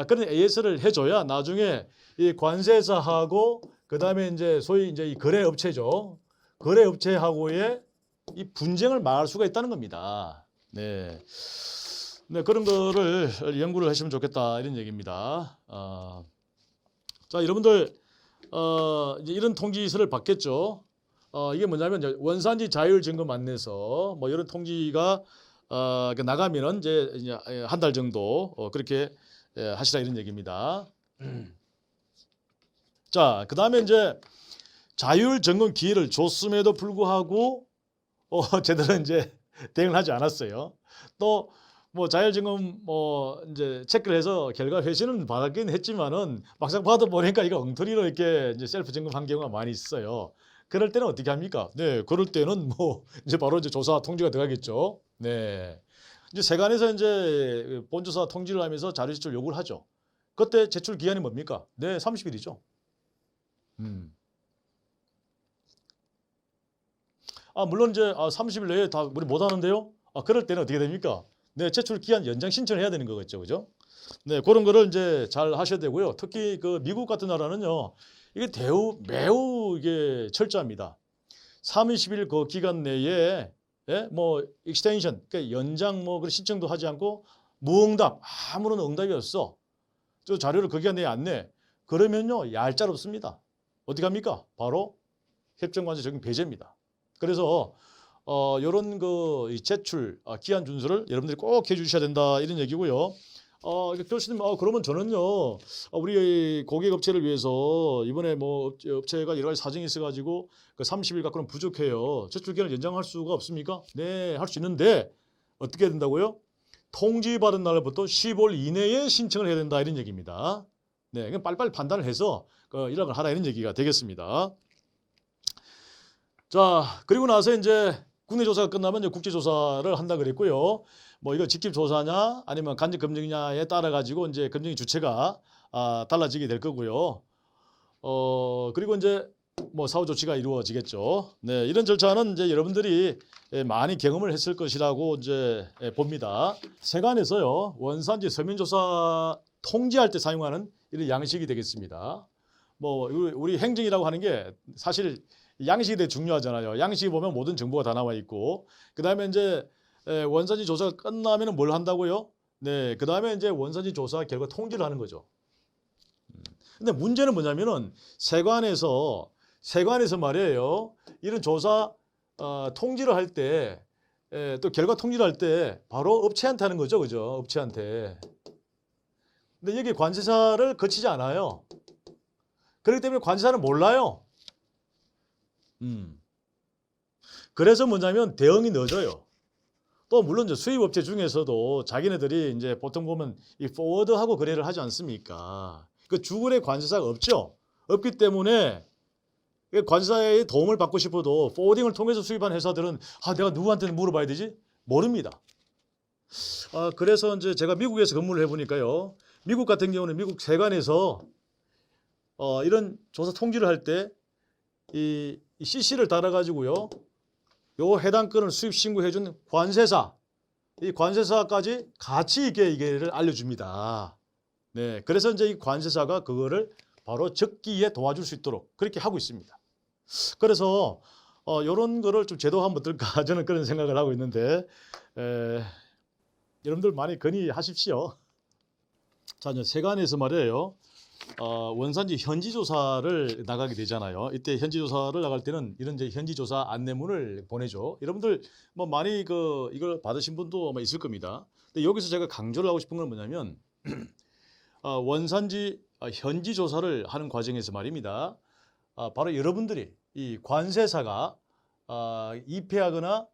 그런 AS를 해줘야 나중에 이 관세사하고 그다음에 이제 소위 이제 이 거래업체죠. 거래업체하고의 이 분쟁을 막을 수가 있다는 겁니다. 네. 네, 그런 거를 연구를 하시면 좋겠다 이런 얘기입니다. 자, 여러분들 이제 이런 통지서를 받겠죠. 이게 뭐냐면 이제 원산지 자율점검 안내서 뭐 이런 통지가 나가면은 이제 한 달 정도 그렇게 하시라 이런 얘기입니다. 자, 그다음에 이제 자율점검 기회를 줬음에도 불구하고 제대로 이제 대응을 하지 않았어요. 또 뭐 자율점검 뭐 이제 체크를 해서 결과 회신은 받았긴 했지만은 막상 받아보니까 이거 엉터리로 이렇게 이제 셀프 점검한 경우가 많이 있어요. 그럴 때는 어떻게 합니까? 네, 그럴 때는 뭐 이제 바로 이제 조사 통지가 들어가겠죠. 네, 이제 세관에서 이제 본조사 통지를 하면서 자료 제출 요구를 하죠. 그때 제출 기한이 뭡니까? 네, 30일이죠. 물론 이제 30일 내에 다 우리 못 하는데요. 그럴 때는 어떻게 됩니까? 네, 제출 기한 연장 신청을 해야 되는 거겠죠. 그죠? 네, 그런 거를 이제 잘 하셔야 되고요. 특히 그 미국 같은 나라는요. 이게 매우 이게 철저합니다. 30일 그 기간 내에 뭐 익스텐션, 그러니까 연장 뭐 그 신청도 하지 않고 무응답, 아무런 응답이 없어. 저 자료를 그 기간 내에 안 내. 그러면요, 얄짤없습니다. 어떻게 합니까? 바로 협정관세 적용 배제입니다. 그래서 이런 그 제출 기한 준수를 여러분들이 꼭 해주셔야 된다 이런 얘기고요. 교수님, 그러면 저는요, 우리 고객 업체를 위해서 이번에 뭐 업체가 여러 가지 사정이 있어가지고 그 30일 갖고는 부족해요. 제출 기한을 연장할 수가 없습니까? 네, 할 수 있는데 어떻게 해야 된다고요? 통지받은 날부터 15일 이내에 신청을 해야 된다 이런 얘기입니다. 네, 그냥 빨리빨리 판단을 해서 연락을 하라 이런 얘기가 되겠습니다. 자, 그리고 나서 이제 국내 조사가 끝나면 이제 국제 조사를 한다 그랬고요. 뭐 이거 직접 조사냐 아니면 간접 검증이냐에 따라 가지고 이제 검증의 주체가 달라지게 될 거고요. 그리고 이제 뭐 사후 조치가 이루어지겠죠. 네, 이런 절차는 이제 여러분들이 많이 경험을 했을 것이라고 이제 봅니다. 세관에서요 원산지 서면조사 통지할 때 사용하는 이런 양식이 되겠습니다. 뭐 우리 행정이라고 하는 게 사실 양식이 되게 중요하잖아요. 양식이 보면 모든 정보가 다 나와 있고, 그 다음에 이제 원산지 조사가 끝나면 뭘 한다고요? 네, 그 다음에 이제 원산지 조사 결과 통지를 하는 거죠. 근데 문제는 뭐냐면은 세관에서 말이에요. 이런 조사 통지를 할 때 또 결과 통지를 할 때 바로 업체한테 하는 거죠, 그죠? 업체한테. 근데 여기 관세사를 거치지 않아요. 그렇기 때문에 관세사는 몰라요. 그래서 뭐냐면 대응이 늦어요. 또 물론 이제 수입업체 중에서도 자기네들이 이제 보통 보면 이 포워드하고 거래를 하지 않습니까? 그 주거래 관세사가 없죠. 없기 때문에 관세사의 도움을 받고 싶어도 포워딩을 통해서 수입한 회사들은 내가 누구한테는 물어봐야 되지? 모릅니다. 그래서 이제 제가 미국에서 근무를 해보니까요. 미국 같은 경우는 미국 세관에서 이런 조사 통지를 할 때 이 CC를 달아가지고요. 요 해당 건을 수입 신고해준 관세사, 이 관세사까지 같이 이게를 알려줍니다. 네, 그래서 이제 이 관세사가 그거를 바로 적기에 도와줄 수 있도록 그렇게 하고 있습니다. 그래서 이런 거를 좀 제도하면 어떨까 저는 그런 생각을 하고 있는데 여러분들 많이 건의하십시오. 자, 이제 세관에서 말이에요. 원산지 현지 조사를 나가게 되잖아요. 이때 현지 조사를 나갈 때는 이런 이제 현지 조사 안내문을 보내죠. 여러분들 뭐 많이 이걸 받으신 분도 아마 있을 겁니다. 근데 여기서 제가 강조를 하고 싶은 건 뭐냐면 원산지 현지 조사를 하는 과정에서 말입니다. 바로 여러분들이 이 관세사가 입회하거나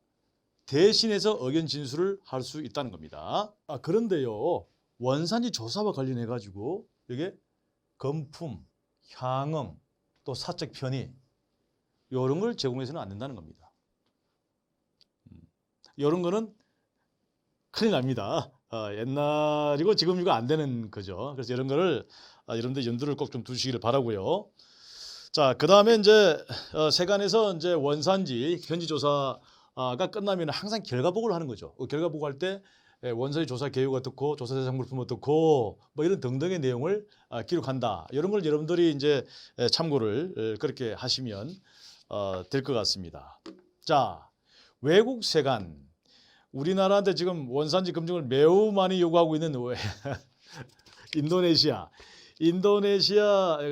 대신해서 의견 진술을 할 수 있다는 겁니다. 그런데요, 원산지 조사와 관련해 가지고 이게 금품, 향응, 또 사적 편의 이런 걸 제공해서는 안 된다는 겁니다. 이런 거는 큰일 납니다. 옛날이고 지금 이거 안 되는 거죠. 그래서 이런 거를 여러분들 염두를 꼭 좀 두시기를 바라고요. 자, 그다음에 이제 세관에서 이제 원산지 현지 조사가 끝나면 항상 결과 보고를 하는 거죠. 결과 보고할 때 원산지 조사 개요가 어떻고 조사 대상 물품 어떻고 뭐 이런 등등의 내용을 기록한다. 이런 걸 여러분들이 이제 참고를 그렇게 하시면 될 것 같습니다. 자, 외국 세관, 우리나라한테 지금 원산지 검증을 매우 많이 요구하고 있는 인도네시아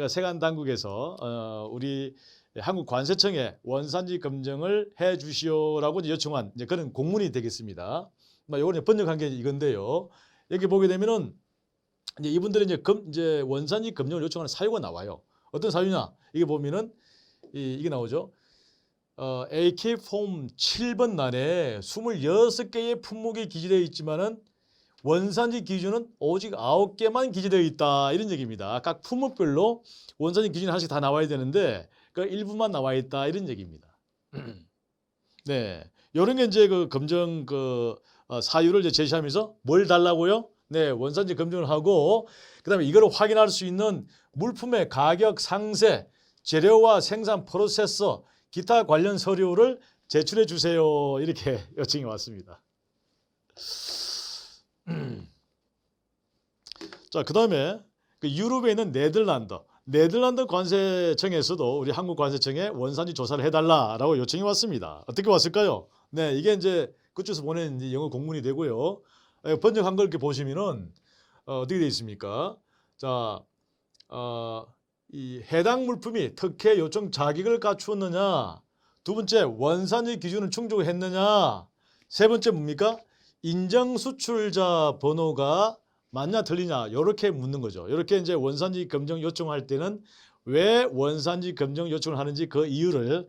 세관 당국에서 우리 한국 관세청에 원산지 검증을 해 주시오라고 요청한 이제 그런 공문이 되겠습니다. 이거는 번역한 게 이건데요. 여기 보게 되면은 이제 이분들이 이제 원산지 검증을 요청하는 사유가 나와요. 어떤 사유냐? 이게 보면은 이게 나오죠. AK 폼 7번 난에 26개의 품목이 기재되어 있지만은 원산지 기준은 오직 9개만 기재되어 있다. 이런 얘기입니다. 각 품목별로 원산지 기준이 하나씩 다 나와야 되는데 그 일부만 나와 있다. 이런 얘기입니다. 네, 이런 게 이제 그 검증 사유를 이제 제시하면서 뭘 달라고요? 네, 원산지 검증을 하고 그다음에 이걸 확인할 수 있는 물품의 가격 상세, 재료와 생산 프로세서, 기타 관련 서류를 제출해 주세요. 이렇게 요청이 왔습니다. 자, 그다음에 유럽에 있는 네덜란드 관세청에서도 우리 한국 관세청에 원산지 조사를 해달라라고 요청이 왔습니다. 어떻게 왔을까요? 네, 이게 이제 그쪽에서 보낸 이제 영어 공문이 되고요. 번역한 걸 이렇게 보시면은 어떻게 되어 있습니까? 자, 이 해당 물품이 특혜 요청 자격을 갖추었느냐? 두 번째, 원산지 기준을 충족했느냐? 세 번째 뭡니까? 인정 수출자 번호가 맞냐 틀리냐 이렇게 묻는 거죠. 이렇게 이제 원산지 검증 요청할 때는 왜 원산지 검증 요청을 하는지 그 이유를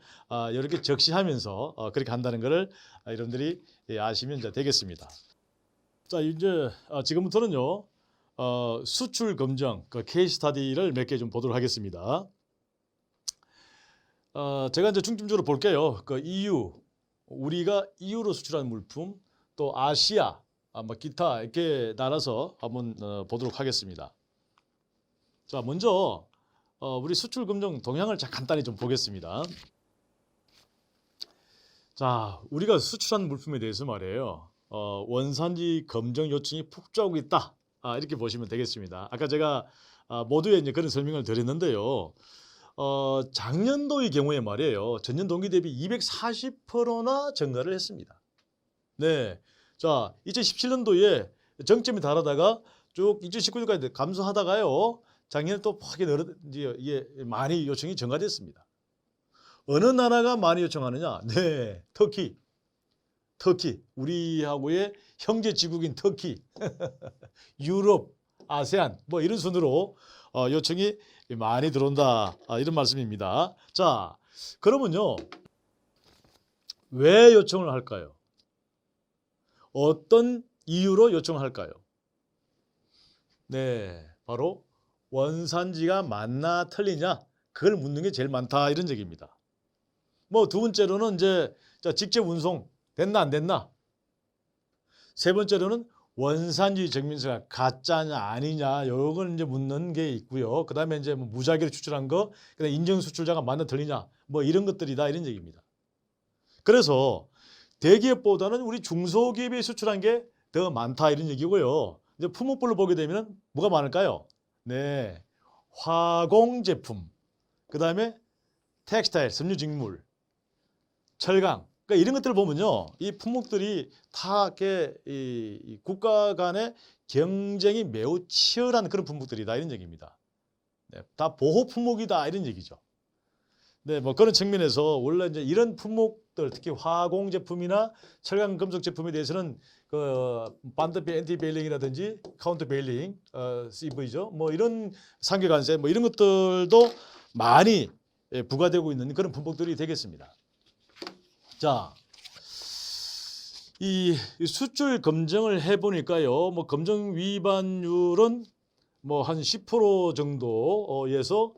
이렇게 적시하면서 그렇게 한다는 것을 여러분들이 아시면 이제 되겠습니다. 자, 이제 지금부터는요 수출 검증 케이스 스타디를 몇 개 좀 보도록 하겠습니다. 제가 이제 중점적으로 볼게요. EU, 우리가 EU로 수출하는 물품, 또 아시아, 뭐 기타 이렇게 나눠서 한번 보도록 하겠습니다. 자, 먼저 우리 수출 검증 동향을 간단히 좀 보겠습니다. 자, 우리가 수출한 물품에 대해서 말이에요. 원산지 검증 요청이 폭주하고 있다. 이렇게 보시면 되겠습니다. 아까 제가 모두에 이제 그런 설명을 드렸는데요. 작년도의 경우에 말이에요. 전년 동기 대비 240%나 증가를 했습니다. 네. 자, 2017년도에 정점이 다르다가 쭉 2019년까지 감소하다가요. 작년에 또 이게 많이 요청이 증가됐습니다. 어느 나라가 많이 요청하느냐? 네, 터키. 우리하고의 형제 지국인 터키. 유럽, 아세안 뭐 이런 순으로 요청이 많이 들어온다. 이런 말씀입니다. 자, 그러면요. 왜 요청을 할까요? 어떤 이유로 요청을 할까요? 네, 바로 원산지가 맞나 틀리냐 그걸 묻는 게 제일 많다 이런 얘기입니다. 뭐 두 번째로는 이제 직접 운송 됐나 안 됐나. 세 번째로는 원산지 증명서가 가짜냐 아니냐 요걸 이제 묻는 게 있고요. 그다음에 이제 뭐 무작위로 추출한 거, 그다음 인증 수출자가 맞나 틀리냐 뭐 이런 것들이다 이런 얘기입니다. 그래서 대기업보다는 우리 중소기업이 수출한 게 더 많다 이런 얘기고요. 이제 품목별로 보게 되면 뭐가 많을까요? 네, 화공 제품, 그다음에 텍스타일, 섬유직물, 철강. 그러니까 이런 것들을 보면요, 이 품목들이 다 이렇게 이 국가 간의 경쟁이 매우 치열한 그런 품목들이다 이런 얘기입니다. 네, 다 보호 품목이다 이런 얘기죠. 네, 뭐 그런 측면에서 원래 이제 이런 품목들, 특히 화공 제품이나 철강 금속 제품에 대해서는 그 반드 엔티 베일링이라든지 카운터 베일링, CV죠. 뭐 이런 상계 관세, 뭐 이런 것들도 많이 부과되고 있는 그런 품목들이 되겠습니다. 자, 이 수출 검증을 해보니까요, 뭐 검증 위반율은 뭐 한 10% 정도에서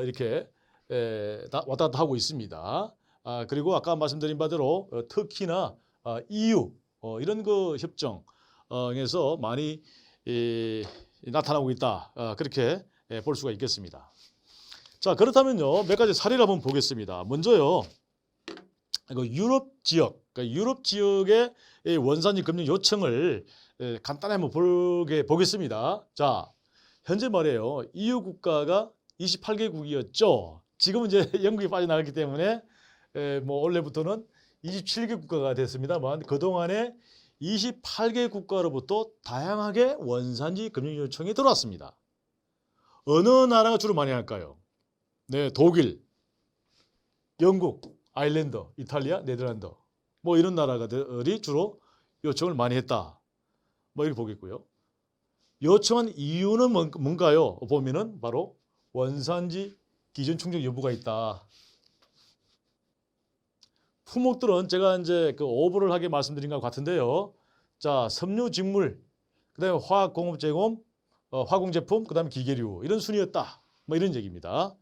이렇게 왔다 갔다 하고 있습니다. 그리고 아까 말씀드린 바대로 터키나 EU 이런 그 협정에서 많이 나타나고 있다. 그렇게 볼 수가 있겠습니다. 자, 그렇다면요, 몇 가지 사례를 한번 보겠습니다. 먼저요, 유럽 지역, 그러니까 유럽 지역의 원산지 검증 요청을 간단히 한번 보겠습니다. 자, 현재 말이에요, EU 국가가 28개국이었죠. 지금은 이제 영국이 빠져나갔기 때문에 뭐 올해부터는 27개 국가가 됐습니다만 그동안에 28개 국가로부터 다양하게 원산지 검증 요청이 들어왔습니다. 어느 나라가 주로 많이 할까요? 네, 독일, 영국, 아일랜드, 이탈리아, 네덜란드 뭐 이런 나라들이 주로 요청을 많이 했다. 뭐 이렇게 보겠고요. 요청한 이유는 뭔가요? 보면은 바로 원산지 기준 충족 여부가 있다. 품목들은 제가 이제 그 오버를 하게 말씀드린 것 같은데요. 자, 섬유직물, 그다음에 화학공업 제공, 화공 제품, 그다음에 기계류 이런 순이었다. 뭐 이런 얘기입니다.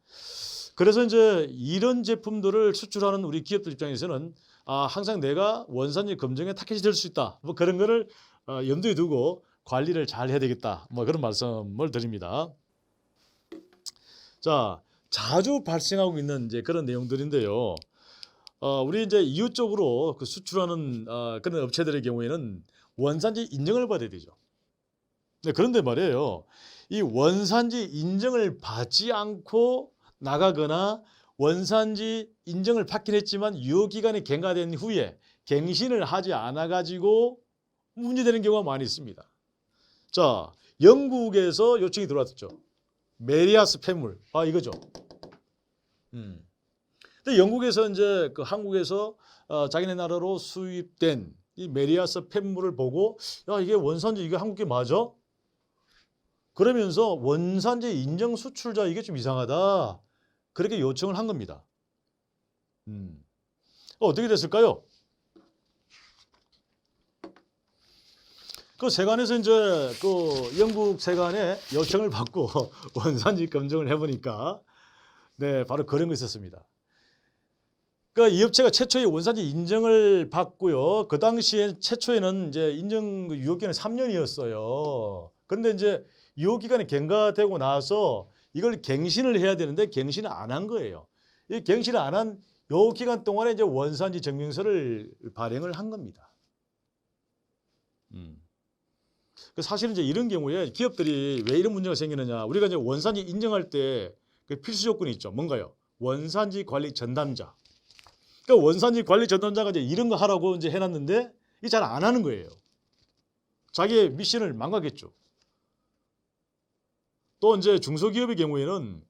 그래서 이제 이런 제품들을 수출하는 우리 기업들 입장에서는 항상 내가 원산지 검증에 타겟이 될 수 있다. 뭐 그런 거를 염두에 두고 관리를 잘 해야 되겠다. 뭐 그런 말씀을 드립니다. 자, 자주 발생하고 있는 이제 그런 내용들인데요. 우리 이제 이웃적으로 그 수출하는 그런 업체들의 경우에는 원산지 인증을 받아야 되죠. 네, 그런데 말이에요, 이 원산지 인증을 받지 않고 나가거나 원산지 인증을 받긴 했지만 유효기간이 경과된 후에 갱신을 하지 않아 가지고 문제되는 경우가 많이 있습니다. 자, 영국에서 요청이 들어왔죠. 메리아스 폐물, 이거죠. 근데 영국에서 이제 그 한국에서 자기네 나라로 수입된 이 메리아스 폐물을 보고, 야, 이게 원산지 이게 한국게 맞아? 그러면서 원산지 인정 수출자 이게 좀 이상하다. 그렇게 요청을 한 겁니다. 어떻게 됐을까요? 그 세관에서 이제 그 영국 세관에 요청을 받고 원산지 검증을 해보니까 네, 바로 그런 거 있었습니다. 그러니까 이 업체가 최초의 원산지 인증을 받고요. 그 당시에 최초에는 이제 인증 유효기간이 3년이었어요. 그런데 이제 유효기간이 경과되고 나서 이걸 갱신을 해야 되는데 갱신을 안 한 거예요. 이 갱신을 안 한 요 기간 동안에 이제 원산지 증명서를 발행을 한 겁니다. 사실은 이제 이런 경우에 기업들이 왜 이런 문제가 생기느냐? 우리가 이제 원산지 인증할 때 그 필수 조건이 있죠. 뭔가요? 원산지 관리 전담자. 그러니까 원산지 관리 전담자가 이제 이런 거 하라고 이제 해놨는데 이게 잘 안 하는 거예요. 자기의 미션을 망가겠죠. 또 이제 중소기업의 경우에는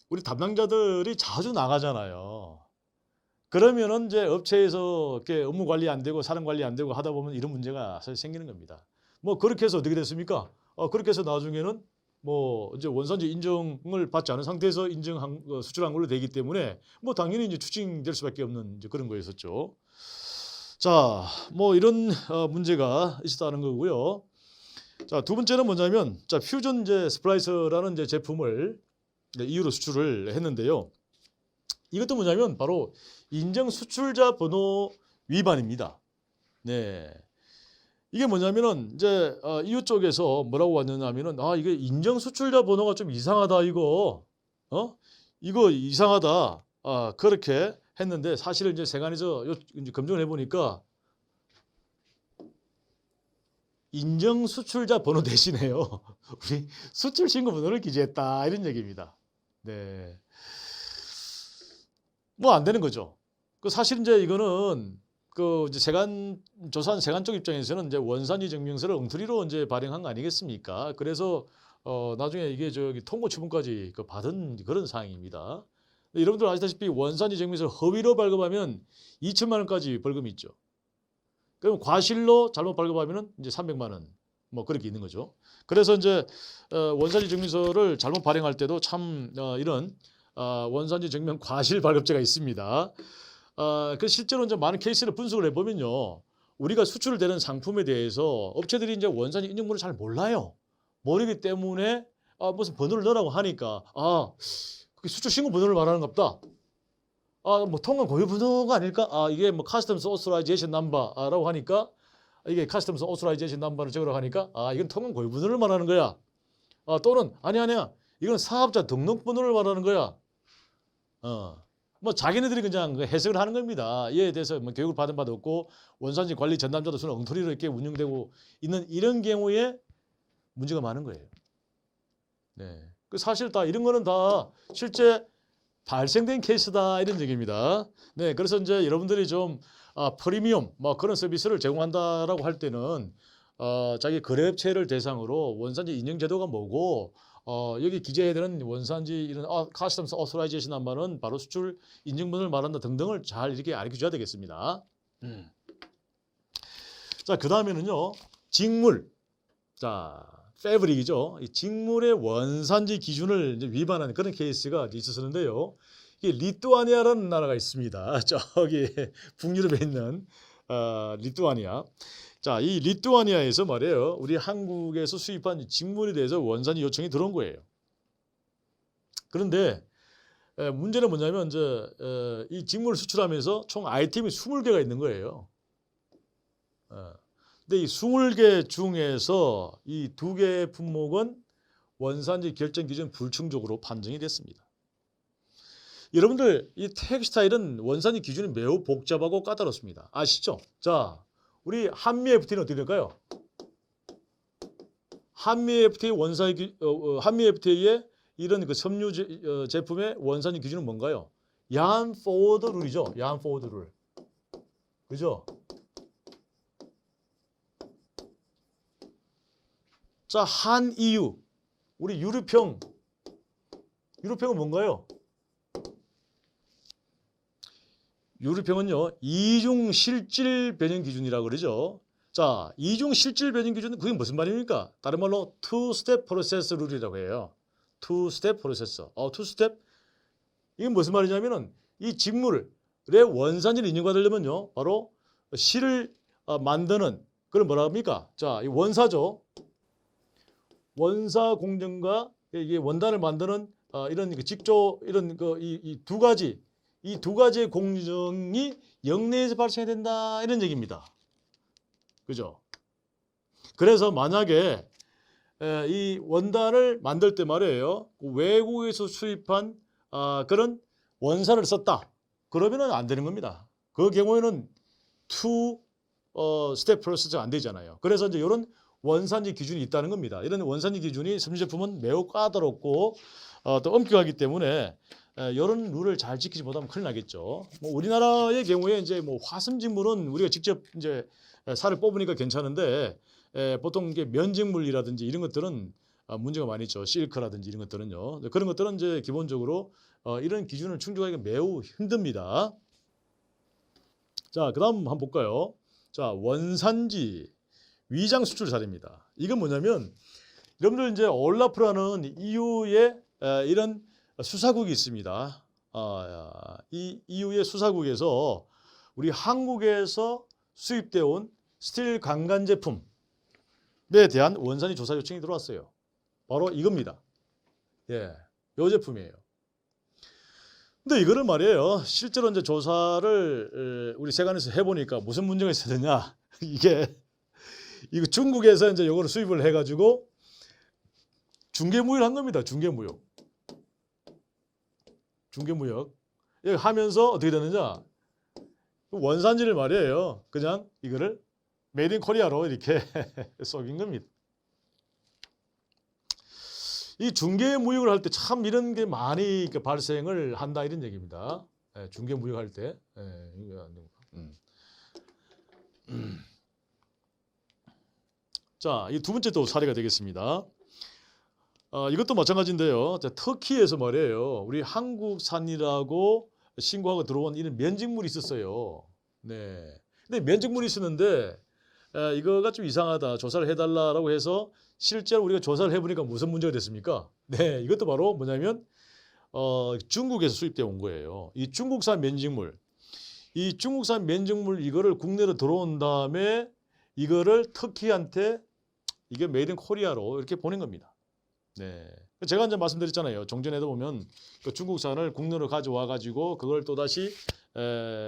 우리 담당자들이 자주 나가잖아요. 그러면은 이제 업체에서 이렇게 업무 관리 안 되고 사람 관리 안 되고 하다 보면 이런 문제가 사실 생기는 겁니다. 뭐 그렇게 해서 어떻게 됐습니까? 그렇게 해서 나중에는 뭐 이제 원산지 인증을 받지 않은 상태에서 수출한 걸로 되기 때문에 뭐 당연히 이제 추징될 수밖에 없는 이제 그런 거였었죠. 자, 뭐 이런 문제가 있었다는 거고요. 자, 두 번째는 뭐냐면 자, 퓨전 이제 스플라이서라는 이제 제품을 EU로 수출을 했는데요. 이것도 뭐냐면 바로 인정 수출자 번호 위반입니다. 네. 이게 뭐냐면은 이제 EU 쪽에서 뭐라고 왔느냐면은 이게 인정 수출자 번호가 좀 이상하다 이거. 이거 이상하다. 그렇게 했는데 사실은 이제 세관에서 이제 검증을 해 보니까 인정 수출자 번호 대신에요. 우리 수출 신고 번호를 기재했다 이런 얘기입니다. 네. 뭐 안 되는 거죠. 그 사실 이제 이거는 그 이제 세관 조사한 세관 쪽 입장에서는 이제 원산지 증명서를 엉터리로 이제 발행한 거 아니겠습니까? 그래서 나중에 이게 저기 통고 처분까지 그 받은 그런 사항입니다. 여러분들 아시다시피 원산지 증명서를 허위로 발급하면 2천만 원까지 벌금이 있죠. 그럼 과실로 잘못 발급하면은 이제 300만 원 뭐 그렇게 있는 거죠. 그래서 이제 원산지 증명서를 잘못 발행할 때도 참 이런 원산지 증명 과실 발급죄가 있습니다. 그 실제로 이제 많은 케이스를 분석을 해보면요, 우리가 수출되는 상품에 대해서 업체들이 이제 원산지 인증번호를 잘 몰라요. 모르기 때문에 무슨 번호를 넣으라고 하니까 그게 수출 신고 번호를 말하는 겁다. 뭐 통관 고유 번호가 아닐까? 이게 뭐 커스텀스 오소라이제이션 넘버라고 하니까 이게 커스텀스 오소라이제이션 넘버를 적으라고 하니까 이건 통관 고유 번호를 말하는 거야. 또는 아니야. 이건 사업자 등록 번호를 말하는 거야. 뭐 자기네들이 그냥 해석을 하는 겁니다. 이에 대해서 뭐 교육을 받은 바도 없고 원산지 관리 전담자도 수는 엉터리로 이렇게 운영되고 있는 이런 경우에 문제가 많은 거예요. 네. 그 사실 다 이런 거는 다 실제 발생된 케이스다 이런 얘기입니다. 네, 그래서 이제 여러분들이 좀 프리미엄 뭐 그런 서비스를 제공한다라고 할 때는 자기 거래업체를 대상으로 원산지 인증 제도가 뭐고 여기 기재해야 되는 원산지 이런 커스텀스 오소라이제이션 넘버는 바로 수출 인증번호를 말한다 등등을 잘 이렇게 알려 줘야 되겠습니다. 자, 그다음에는요. 직물. 자, 패브릭이죠. 이 직물의 원산지 기준을 이제 위반하는 그런 케이스가 있었는데요. 이게 리투아니아라는 나라가 있습니다. 저기 북유럽에 있는 리투아니아. 자, 이 리투아니아에서 말이에요. 우리 한국에서 수입한 직물에 대해서 원산지 요청이 들어온 거예요. 그런데 문제는 뭐냐면 이제 이 직물을 수출하면서 총 아이템이 20개가 있는 거예요. 근데 이 20개 중에서 이 2개의 품목은 원산지 결정 기준 불충족으로 판정이 됐습니다. 여러분들 이 텍스타일은 원산지 기준이 매우 복잡하고 까다롭습니다. 아시죠? 자, 우리 한미 FTA는 어떻게 될까요? 한미 FTA 한미 FTA의 이런 그 섬유 제품의 원산지 기준은 뭔가요? 야한 포워드 룰이죠. 야한 포워드 룰. 그죠? 자, 한 EU. 우리 유류평. 유류평은 뭔가요? 유류평은요, 이중 실질 변형 기준이라고 그러죠. 자, 이중 실질 변형 기준은 그게 무슨 말입니까? 다른 말로 투스텝 프로세스 룰이라고 해요. 투스텝 프로세스. 투스텝? 이게 무슨 말이냐면은 이 직물의 원산지를 인증받으려면요, 바로 실을 만드는 그걸 뭐라 합니까? 자, 이 원사죠. 원사 공정과 이게 원단을 만드는 이런 직조 이런 이 두 가지 이 두 가지의 공정이 영내에서 발생해야 된다 이런 얘기입니다. 그죠? 그래서 만약에 이 원단을 만들 때 말이에요. 외국에서 수입한 그런 원사를 썼다. 그러면은 안 되는 겁니다. 그 경우에는 투 스텝 프로세스가 안 되잖아요. 그래서 이제 이런 원산지 기준이 있다는 겁니다. 이런 원산지 기준이 섬유제품은 매우 까다롭고 또 엄격하기 때문에 이런 룰을 잘 지키지 못하면 큰일 나겠죠. 뭐 우리나라의 경우에 이제 뭐 화성직물은 우리가 직접 이제 살을 뽑으니까 괜찮은데 보통 이게 면직물이라든지 이런 것들은 문제가 많이 있죠. 실크라든지 이런 것들은요. 그런 것들은 이제 기본적으로 이런 기준을 충족하기가 매우 힘듭니다. 자, 그다음 한번 볼까요? 자, 원산지 위장 수출 사례입니다. 이건 뭐냐면 여러분들 이제 올라프라는 EU의 이런 수사국이 있습니다. 이 EU의 수사국에서 우리 한국에서 수입되어 온 스틸 강간 제품에 대한 원산지 조사 요청이 들어왔어요. 바로 이겁니다. 예, 요 제품이에요. 근데 이거를 말이에요. 실제로 이제 조사를 우리 세관에서 해보니까 무슨 문제가 있었느냐? 이거 중국에서 이제 요거를 수입을 해가지고 중개무역을 한 겁니다. 중개무역. 예, 하면서 어떻게 되느냐? 원산지를 말이에요. 그냥 이거를 메이드 인 코리아로 이렇게 속인 겁니다. 이 중개무역을 할 때 참 이런 게 많이 발생을 한다 이런 얘기입니다. 예, 중개무역 할 때. 예, 자, 이 두 번째 또 사례가 되겠습니다. 이것도 마찬가지인데요. 자, 터키에서 말이에요. 우리 한국산이라고 신고하고 들어온 이런 면직물이 있었어요. 네. 근데 면직물이 있었는데 이거가 좀 이상하다. 조사를 해달라고 해서 실제로 우리가 조사를 해보니까 무슨 문제가 됐습니까? 네, 이것도 바로 뭐냐면 중국에서 수입되어 온 거예요. 이 중국산 면직물. 이 중국산 면직물 이거를 국내로 들어온 다음에 이거를 터키한테 이게 메이드 인 코리아로 이렇게 보낸 겁니다. 네. 제가 이제 말씀드렸잖아요. 종전에도 보면 그 중국산을 국내로 가져와 가지고 그걸 또 다시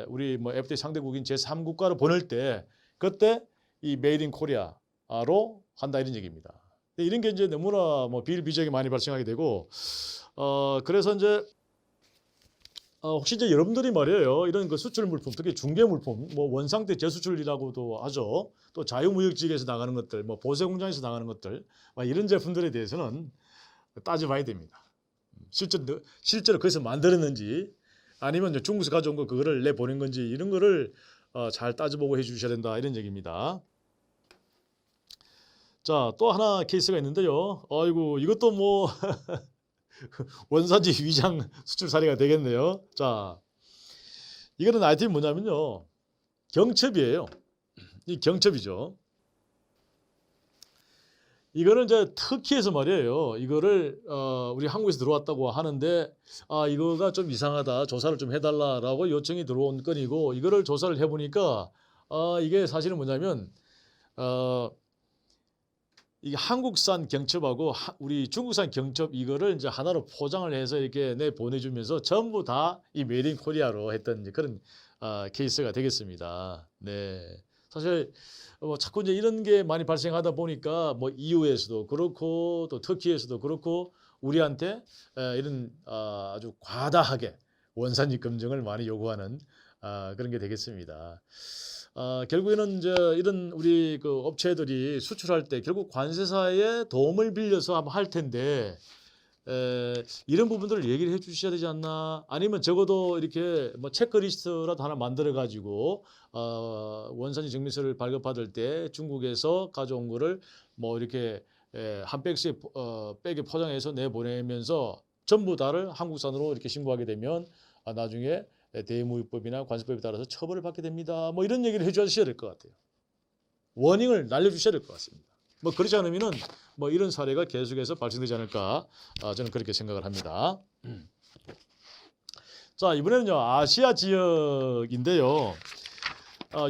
우리 뭐 FTA 상대국인 제3국가로 보낼 때 그때 이 메이드 인 코리아로 한다 이런 얘기입니다. 이런 게 이제 너무나 뭐 비일비재하게 많이 발생하게 되고 그래서 이제 혹시 이제 여러분들이 말이에요. 이런 그 수출 물품, 특히 중개 물품, 뭐 원상태 재수출이라고도 하죠. 또 자유무역지역에서 나가는 것들, 뭐 보세 공장에서 나가는 것들, 이런 제품들에 대해서는 따져봐야 됩니다. 실제로 거기서 만들었는지 아니면 이제 중국에서 가져온 거 그거를 내보낸 건지 이런 거를 잘 따져보고 해주셔야 된다 이런 얘기입니다. 자, 또 하나 케이스가 있는데요. 아이고 이것도 뭐 원산지 위장 수출 사례가 되겠네요. 자, 이거는 아이템이 뭐냐면요. 경첩이에요. 이 경첩이죠. 이거는 이제 터키에서 말이에요. 이거를 우리 한국에서 들어왔다고 하는데 이거가 좀 이상하다. 조사를 좀 해달라라고 요청이 들어온 건이고 이거를 조사를 해보니까 이게 사실은 뭐냐면 이게 한국산 경첩하고 우리 중국산 경첩 이거를 이제 하나로 포장을 해서 이렇게 내 보내주면서 전부 다 이 메이드 인 코리아로 했던 그런 케이스가 되겠습니다. 네, 사실 뭐 자꾸 이제 이런 게 많이 발생하다 보니까 뭐 EU에서도 그렇고 또 터키에서도 그렇고 우리한테 이런 아주 과다하게 원산지 검증을 많이 요구하는 그런 게 되겠습니다. 결국에는 이제 이런 우리 그 업체들이 수출할 때 결국 관세사의 도움을 빌려서 한번 할 텐데 이런 부분들을 얘기를 해주셔야 되지 않나? 아니면 적어도 이렇게 뭐 체크리스트라도 하나 만들어 가지고 원산지 증명서를 발급받을 때 중국에서 가져온 거를 뭐 이렇게 한 백씩 백에 포장해서 내보내면서 전부 다를 한국산으로 이렇게 신고하게 되면 나중에 대무역법이나 관세법에 따라서 처벌을 받게 됩니다. 뭐 이런 얘기를 해주셔야 될 것 같아요. 워닝을 날려주셔야 될 것 같습니다. 뭐 그렇지 않으면은 뭐 이런 사례가 계속해서 발생되지 않을까 저는 그렇게 생각을 합니다. 자, 이번에는요 아시아 지역인데요.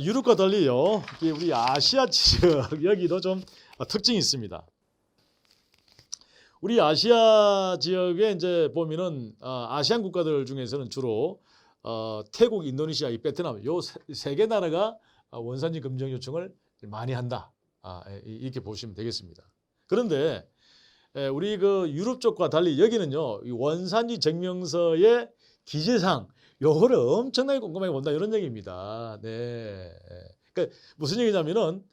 유럽과 달리요 우리 아시아 지역 여기도 좀 특징이 있습니다. 우리 아시아 지역에 이제 보면은 아시안 국가들 중에서는 주로 태국, 인도네시아, 이 베트남 요 세 개 나라가 원산지 검증 요청을 많이 한다. 이렇게 보시면 되겠습니다. 그런데 우리 그 유럽 쪽과 달리 여기는요 이 원산지 증명서의 기재상 요거를 엄청나게 꼼꼼하게 본다 이런 얘기입니다. 네. 그러니까 무슨 얘기냐면은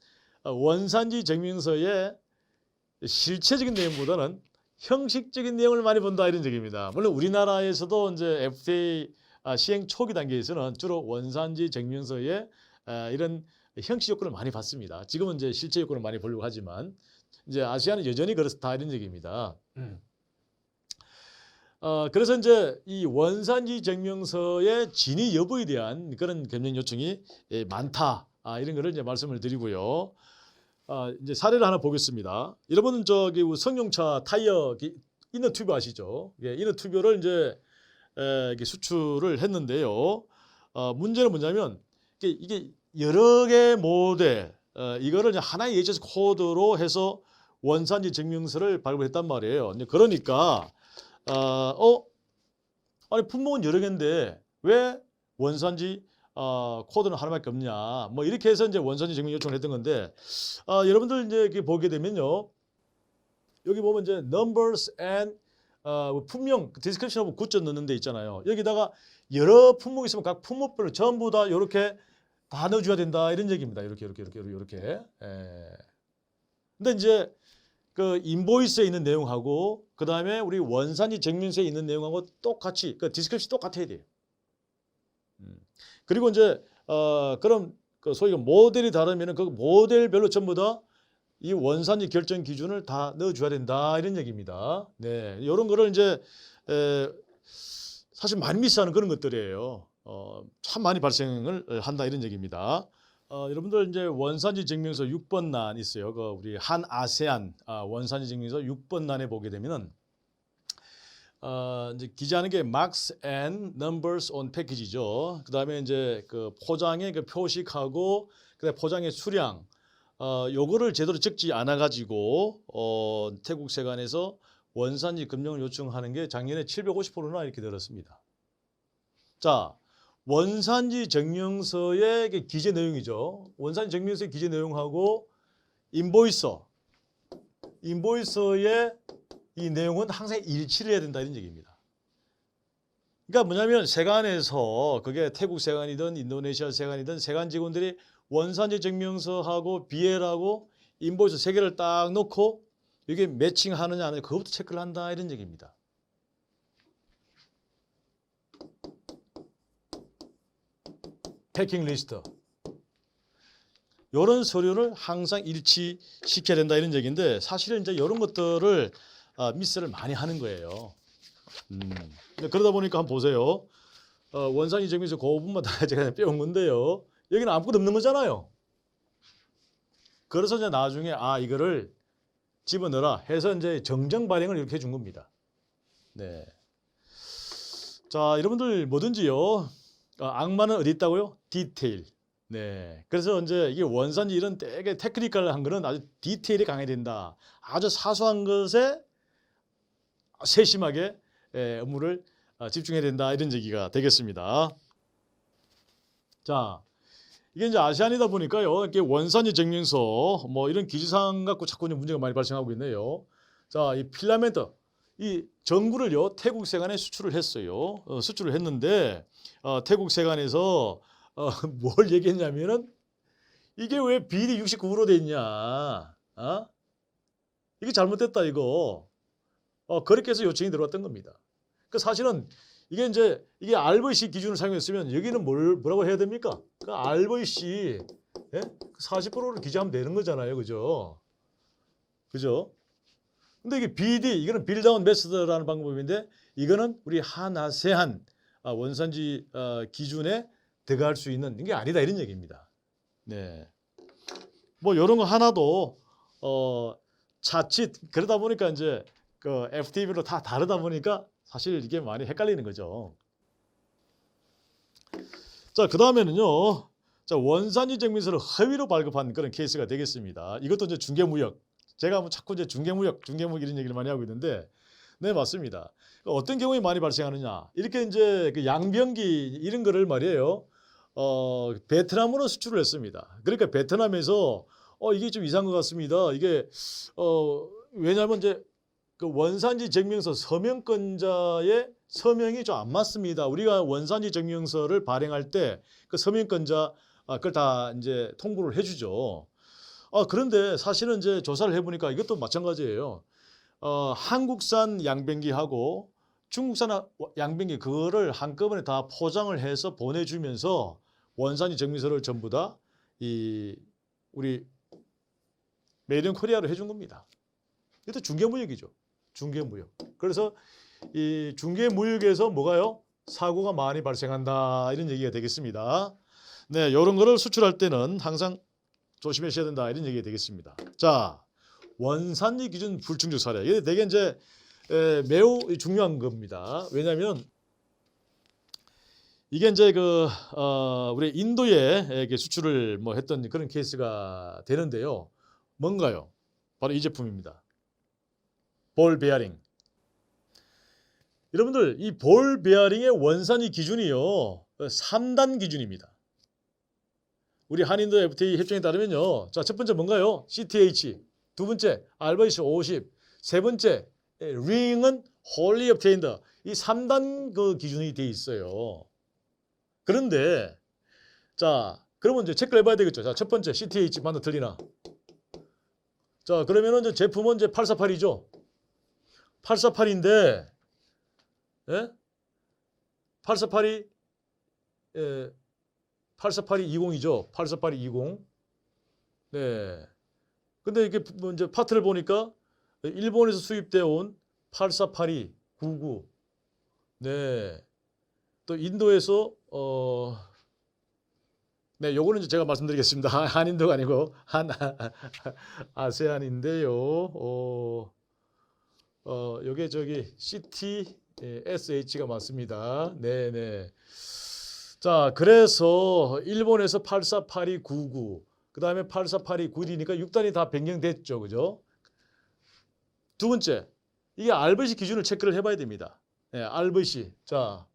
원산지 증명서의 실체적인 내용보다는 형식적인 내용을 많이 본다 이런 얘기입니다. 물론 우리나라에서도 이제 FTA 시행 초기 단계에서는 주로 원산지 증명서의 이런 형식 요건을 많이 받습니다. 지금은 이제 실체 요건을 많이 보려고 하지만 이제 아시아는 여전히 그렇다 이런 얘기입니다. 그래서 이제 이 원산지 증명서의 진위 여부에 대한 그런 검증 요청이 많다. 이런 거를 이제 말씀을 드리고요. 이제 사례를 하나 보겠습니다. 여러분은 저기 승용차 타이어 이너 튜브 아시죠? 예, 이너 튜브를 이제 수출을 했는데요. 문제는 뭐냐면 이게 여러 개 모델 이거를 이제 하나의 HS 코드로 해서 원산지 증명서를 발급했단 말이에요. 이제 그러니까 아니 품목은 여러 개인데 왜 원산지 코드는 하나밖에 없냐? 뭐 이렇게 해서 이제 원산지 증명 요청을 했던 건데 여러분들 이제 이렇게 보게 되면요. 여기 보면 이제 numbers and 품명 디스크립션하고 굿즈 넣는 데 있잖아요. 여기다가 여러 품목이 있으면 각 품목별로 전부 다 이렇게 다 넣어줘야 된다 이런 얘기입니다. 이렇게. 근데 이제 그 인보이스에 있는 내용하고 그 다음에 우리 원산지 증명서에 있는 내용하고 똑같이 그 디스크립션 똑같아야 돼요. 그리고 이제 그럼 그 소위 모델이 다르면은 그 모델별로 전부 다 이 원산지 결정 기준을 다 넣어줘야 된다 이런 얘기입니다. 네, 이런 거를 이제 사실 많이 미스하는 그런 것들이에요. 참 많이 발생을 한다 이런 얘기입니다. 여러분들 이제 원산지 증명서 6번 란 있어요. 그 우리 한 아세안 원산지 증명서 6번 란에 보게 되면은 이제 기재하는 게 marks and numbers on package죠. 그다음에 이제 그 포장의 그 표식하고 그다음에 포장의 수량 요거를 제대로 적지 않아 가지고 태국 세관에서 원산지 검증을 요청하는 게 작년에 750%나 이렇게 늘었습니다. 자, 원산지 증명서의 기재 내용이죠. 원산지 증명서의 기재 내용하고 인보이서의 이 내용은 항상 일치를 해야 된다 이런 얘기입니다. 그러니까 뭐냐면 세관에서 그게 태국 세관이든 인도네시아 세관이든 세관 직원들이 원산지 증명서하고 BL하고 인보이스 세 개를 딱 놓고 이게 매칭하느냐 안 하느냐 그것부터 체크를 한다 이런 얘기입니다. 패킹 리스트 이런 서류를 항상 일치시켜야 된다 이런 얘기인데 사실은 이제 이런 것들을 미스를 많이 하는 거예요. 그러다 보니까 한번 보세요. 원산지 증명서 그 부분만 다 제가 빼온 건데요. 여기는 아무것도 없는 거잖아요. 그래서 이제 나중에 이거를 집어넣어라 해서 이제 정정 발행을 이렇게 해준 겁니다. 네. 자, 여러분들 뭐든지요. 악마는 어디 있다고요? 디테일. 네. 그래서 이제 이게 원산지 이런 되게 테크니컬한 거는 아주 디테일이 강해야 된다. 아주 사소한 것에 세심하게 업무를 집중해야 된다. 이런 얘기가 되겠습니다. 자, 이게 이제 아시안이다 보니까요. 이렇게 원산지 증명서 뭐 이런 기지사항 갖고 자꾸 문제가 많이 발생하고 있네요. 자, 이 필라멘트 이 전구를요 태국 세관에 수출을 했어요. 수출을 했는데 태국 세관에서 뭘 얘기했냐면은 이게 왜 비리 69% 돼 있냐? 이게 잘못됐다 이거. 그렇게 해서 요청이 들어왔던 겁니다. 그 사실은 이게 이제 이게 RVC 기준을 사용했으면 여기는 뭐라고 해야 됩니까? 그 RVC 40%를 기재하면 되는 거잖아요, 그죠? 그죠? 근데 이게 BD 이거는 빌다운 메소드라는 방법인데 이거는 우리 한아세안 원산지 기준에 들어갈 수 있는 게 아니다 이런 얘기입니다. 네. 뭐 이런 거 하나도 자칫 그러다 보니까 이제 그 FTB로 다 다르다 보니까 사실 이게 많이 헷갈리는 거죠. 자, 그다음에는요. 자, 원산지 증명서를 허위로 발급한 그런 케이스가 되겠습니다. 이것도 이제 중개무역. 제가 뭐 자꾸 이제 중개무역 이런 얘기를 많이 하고 있는데, 네 맞습니다. 어떤 경우에 많이 발생하느냐? 이렇게 이제 그 양병기 이런 거를 말이에요. 베트남으로 수출을 했습니다. 그러니까 베트남에서 이게 좀 이상한 것 같습니다. 이게 왜냐하면 이제 그 원산지 증명서 서명권자의 서명이 좀 안 맞습니다. 우리가 원산지 증명서를 발행할 때 그 서명권자 그걸 다 이제 통보를 해주죠. 그런데 사실은 이제 조사를 해보니까 이것도 마찬가지예요. 한국산 양변기하고 중국산 양변기 그거를 한꺼번에 다 포장을 해서 보내주면서 원산지 증명서를 전부 다 우리 메이드 인 코리아로 해준 겁니다. 이것도 중개무역이죠. 중개무역. 그래서 이 중개무역에서 뭐가요? 사고가 많이 발생한다 이런 얘기가 되겠습니다. 네, 이런 거를 수출할 때는 항상 조심하셔야 된다 이런 얘기가 되겠습니다. 자, 원산지 기준 불충족 사례. 이게 되게 이제 매우 중요한 겁니다. 왜냐하면 이게 이제 우리 인도에 이렇게 수출을 뭐 했던 그런 케이스가 되는데요. 뭔가요? 바로 이 제품입니다. 볼 베어링. 여러분들 이 볼 베어링의 원산지 기준이요. 3단 기준입니다. 우리 한인도 FTA 협정에 따르면요. 자, 첫 번째 뭔가요? CTH. 두 번째 RVC 50. 세 번째 ring은 wholly obtained. 이 3단 그 기준이 돼 있어요. 그런데 자, 그러면 이제 체크를 해봐야 되겠죠. 자, 첫 번째 CTH 맞나 틀리나? 자, 그러면은 이제 제품은 이제 848이죠. 848인데, 예? 848이 848이 20이죠. 848이 20. 네. 근데 이게 뭐 이제 파트를 보니까 일본에서 수입되어 온 848이 99. 네. 또 인도에서 네, 요거는 이제 제가 말씀드리겠습니다. 한인도가 아니고 아세안인데요. 요게 저기 CTSH가 맞습니다. 네, 네. 자, 그래서 일본에서 848이 99, 그다음에 848이 91이니까 6단이 다 변경됐죠. 그죠? 두 번째, 이게 RVC 기준을 체크를 해봐야 됩니다. 네, RVC. 자,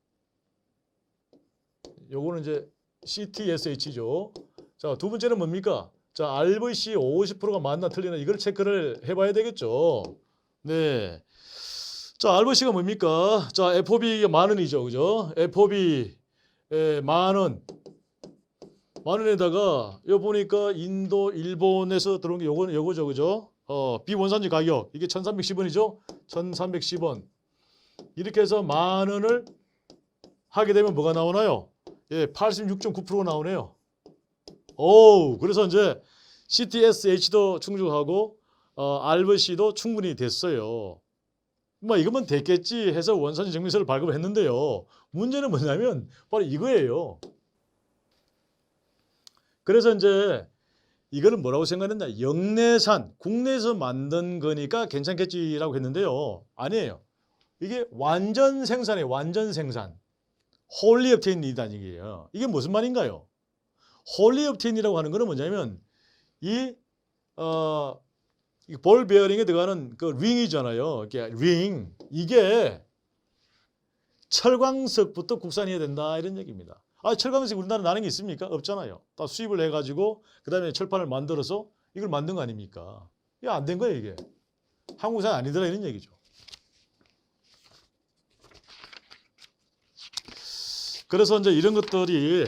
요거는 이제 CTSH죠. 자, 두 번째는 뭡니까? 자, RVC 50%가 맞나 틀리나 이걸 체크를 해봐야 되겠죠. 네. 자, RVC가 뭡니까? 자, FOB가 10,000원이죠. 그죠? FOB 만원. 만원에다가 요 보니까 인도, 일본에서 들어온 게 요거죠. 그죠? 비원산지 가격 이게 1,310원이죠. 1,310원. 이렇게 해서 만원을 하게 되면 뭐가 나오나요? 예, 86.9%가 나오네요. 오, 그래서 이제 CTSH도 충족하고 RVC도 충분히 됐어요. 뭐 이것만 됐겠지 해서 원산지 증명서를 발급을 했는데요. 문제는 뭐냐면 바로 이거예요. 그래서 이제 이거를 뭐라고 생각했나? 영내산, 국내에서 만든 거니까 괜찮겠지라고 했는데요. 아니에요. 이게 완전 생산이에요. 완전 생산. wholly obtained이라는 얘기예요. 이게 무슨 말인가요? wholly obtained이라고 하는 거는 뭐냐면 이 볼 베어링에 들어가는 그 링이잖아요. 이게 링. 이게 철광석부터 국산해야 된다 이런 얘기입니다. 아, 철광석 우리나라 나는 게 있습니까? 없잖아요. 다 수입을 해가지고 그다음에 철판을 만들어서 이걸 만든 거 아닙니까? 이게 안 된 거예요 이게. 한국산 아니더라 이런 얘기죠. 그래서 이제 이런 것들이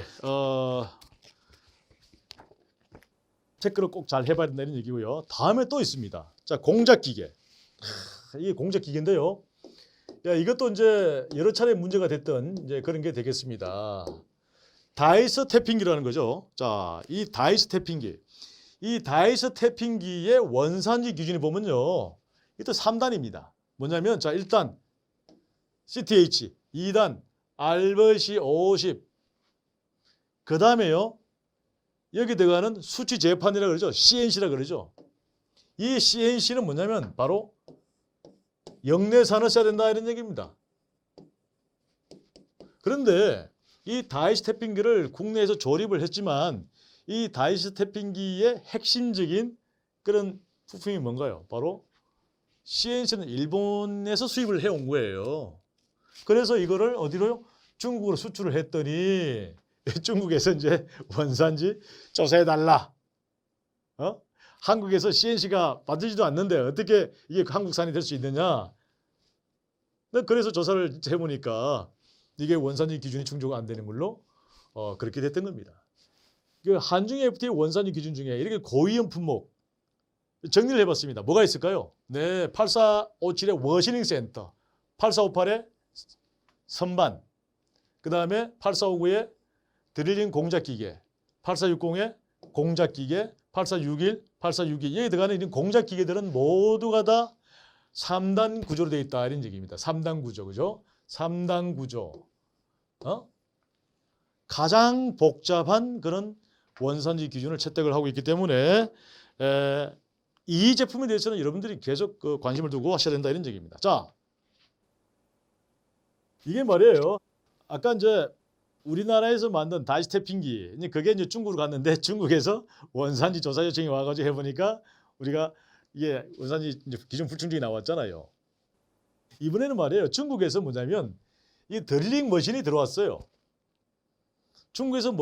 체크를 꼭 잘 해봐야 된다는 얘기고요. 다음에 또 있습니다. 자, 공작기계. 이게 공작기계인데요. 야, 이것도 이제 여러 차례 문제가 됐던 이제 그런 게 되겠습니다. 다이스 태핑기라는 거죠. 자, 이 다이스 태핑기. 이 다이스 태핑기의 원산지 기준이 보면요. 이것도 3단입니다. 뭐냐면 자, 1단 CTH, 2단 RVC 50. 그다음에요. 여기 들어가는 수치 재판이라고 그러죠. CNC라고 그러죠. 이 CNC는 뭐냐면 바로 영내산을 써야 된다 이런 얘기입니다. 그런데 이 다이스 태핑기를 국내에서 조립을 했지만 이 다이스 태핑기의 핵심적인 그런 부품이 뭔가요? 바로 CNC는 일본에서 수입을 해온 거예요. 그래서 이거를 어디로요? 중국으로 수출을 했더니 중국에서 이제 원산지 조사해달라. 한국에서 CNC가 받지도 않는데 어떻게 이게 한국산이 될 수 있느냐. 그래서 조사를 해보니까 이게 원산지 기준이 충족 안 되는 걸로 그렇게 됐던 겁니다. 그 한중 FTA 원산지 기준 중에 이렇게 고위험 품목 정리를 해봤습니다. 뭐가 있을까요? 네, 8457의 워시닝 센터, 8458의 선반, 그 다음에 8459의 드릴링 공작기계, 8460의 공작기계, 8461, 8462 여기 들어가는 이런 공작기계들은 모두가 다 3단 구조로 되어 있다 이런 얘기입니다. 3단 구조, 그죠? 3단 구조. 가장 복잡한 그런 원산지 기준을 채택을 하고 있기 때문에 이 제품에 대해서는 여러분들이 계속 관심을 두고 하셔야 된다 이런 얘기입니다. 자, 이게 말이에요. 아까 이제 우리나라에서 만든 다이스태핑기 이제 그게 이제 중국으로 갔는데 중국에서 원산지 조사 요청이 와가지고 해보니까 우리가 이게 원산지 이제 기준 불충분이 나왔잖아요. 이번에는 말이에요. 중국에서 뭐냐면 이 드릴링 머신이 들어왔어요. 중국에서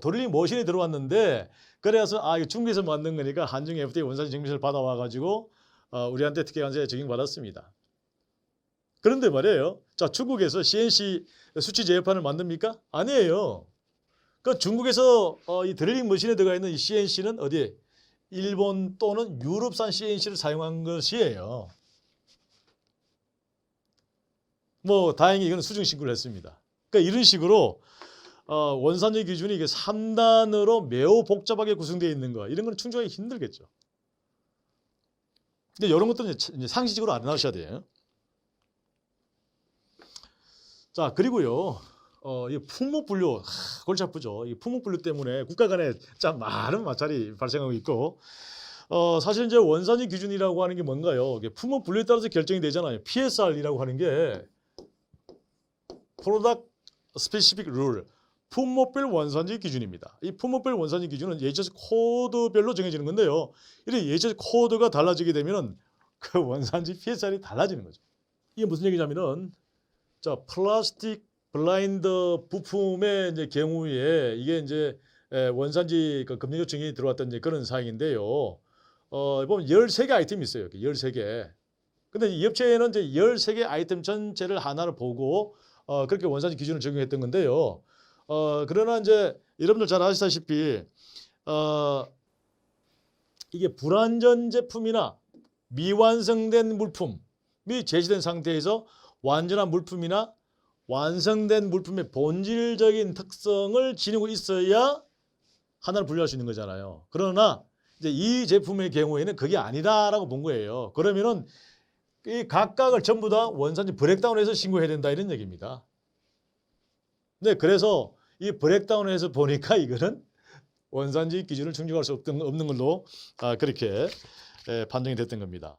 드릴링 머신이 들어왔는데 그래서 이거 중국에서 만든 거니까 한중 FDA 원산지 증명서를 받아와가지고 우리한테 특혜관세 적용받았습니다. 그런데 말이에요. 자, 중국에서 CNC 수치 제어판을 만듭니까? 아니에요. 그 중국에서 이 드릴링 머신에 들어가 있는 이 CNC는 어디에? 일본 또는 유럽산 CNC를 사용한 것이에요. 뭐 다행히 이건 수정 신고를 했습니다. 그러니까 이런 식으로 원산지 기준이 이게 3단으로 매우 복잡하게 구성되어 있는 거 이런 건 충족하기 힘들겠죠. 근데 이런 것들은 이제 상식적으로 알아놓으셔야 돼요. 자, 그리고요. 이 품목분류 골치 아프죠. 이 품목분류 때문에 국가 간에 참 많은 마찰이 발생하고 있고 사실 이제 원산지 기준이라고 하는 게 뭔가요? 품목분류에 따라서 결정이 되잖아요. PSR이라고 하는 게 Product Specific Rule, 품목별 원산지 기준입니다. 이 품목별 원산지 기준은 예제적 코드별로 정해지는 건데요. 이렇게 예제적 코드가 달라지게 되면 그 원산지 PSR이 달라지는 거죠. 이게 무슨 얘기냐면은 자, 플라스틱 블라인드 부품의 이제 경우에 이게 이제 원산지 검증 요청이 들어왔던 이제 그런 사항인데요. 보면 13개 아이템이 있어요. 13개. 근데 이 업체에는 이제 13개 아이템 전체를 하나를 보고 그렇게 원산지 기준을 적용했던 건데요. 그러나 이제 여러분들 잘 아시다시피 이게 불완전 제품이나 미완성된 물품이 제시된 상태에서 완전한 물품이나 완성된 물품의 본질적인 특성을 지니고 있어야 하나를 분류할 수 있는 거잖아요. 그러나 이제 이 제품의 경우에는 그게 아니다라고 본 거예요. 그러면은 이 각각을 전부 다 원산지 브렉다운해서 신고해야 된다 이런 얘기입니다. 네, 그래서 이 브렉다운해서 보니까 이거는 원산지 기준을 충족할 수 없는 걸로 그렇게 판정이 됐던 겁니다.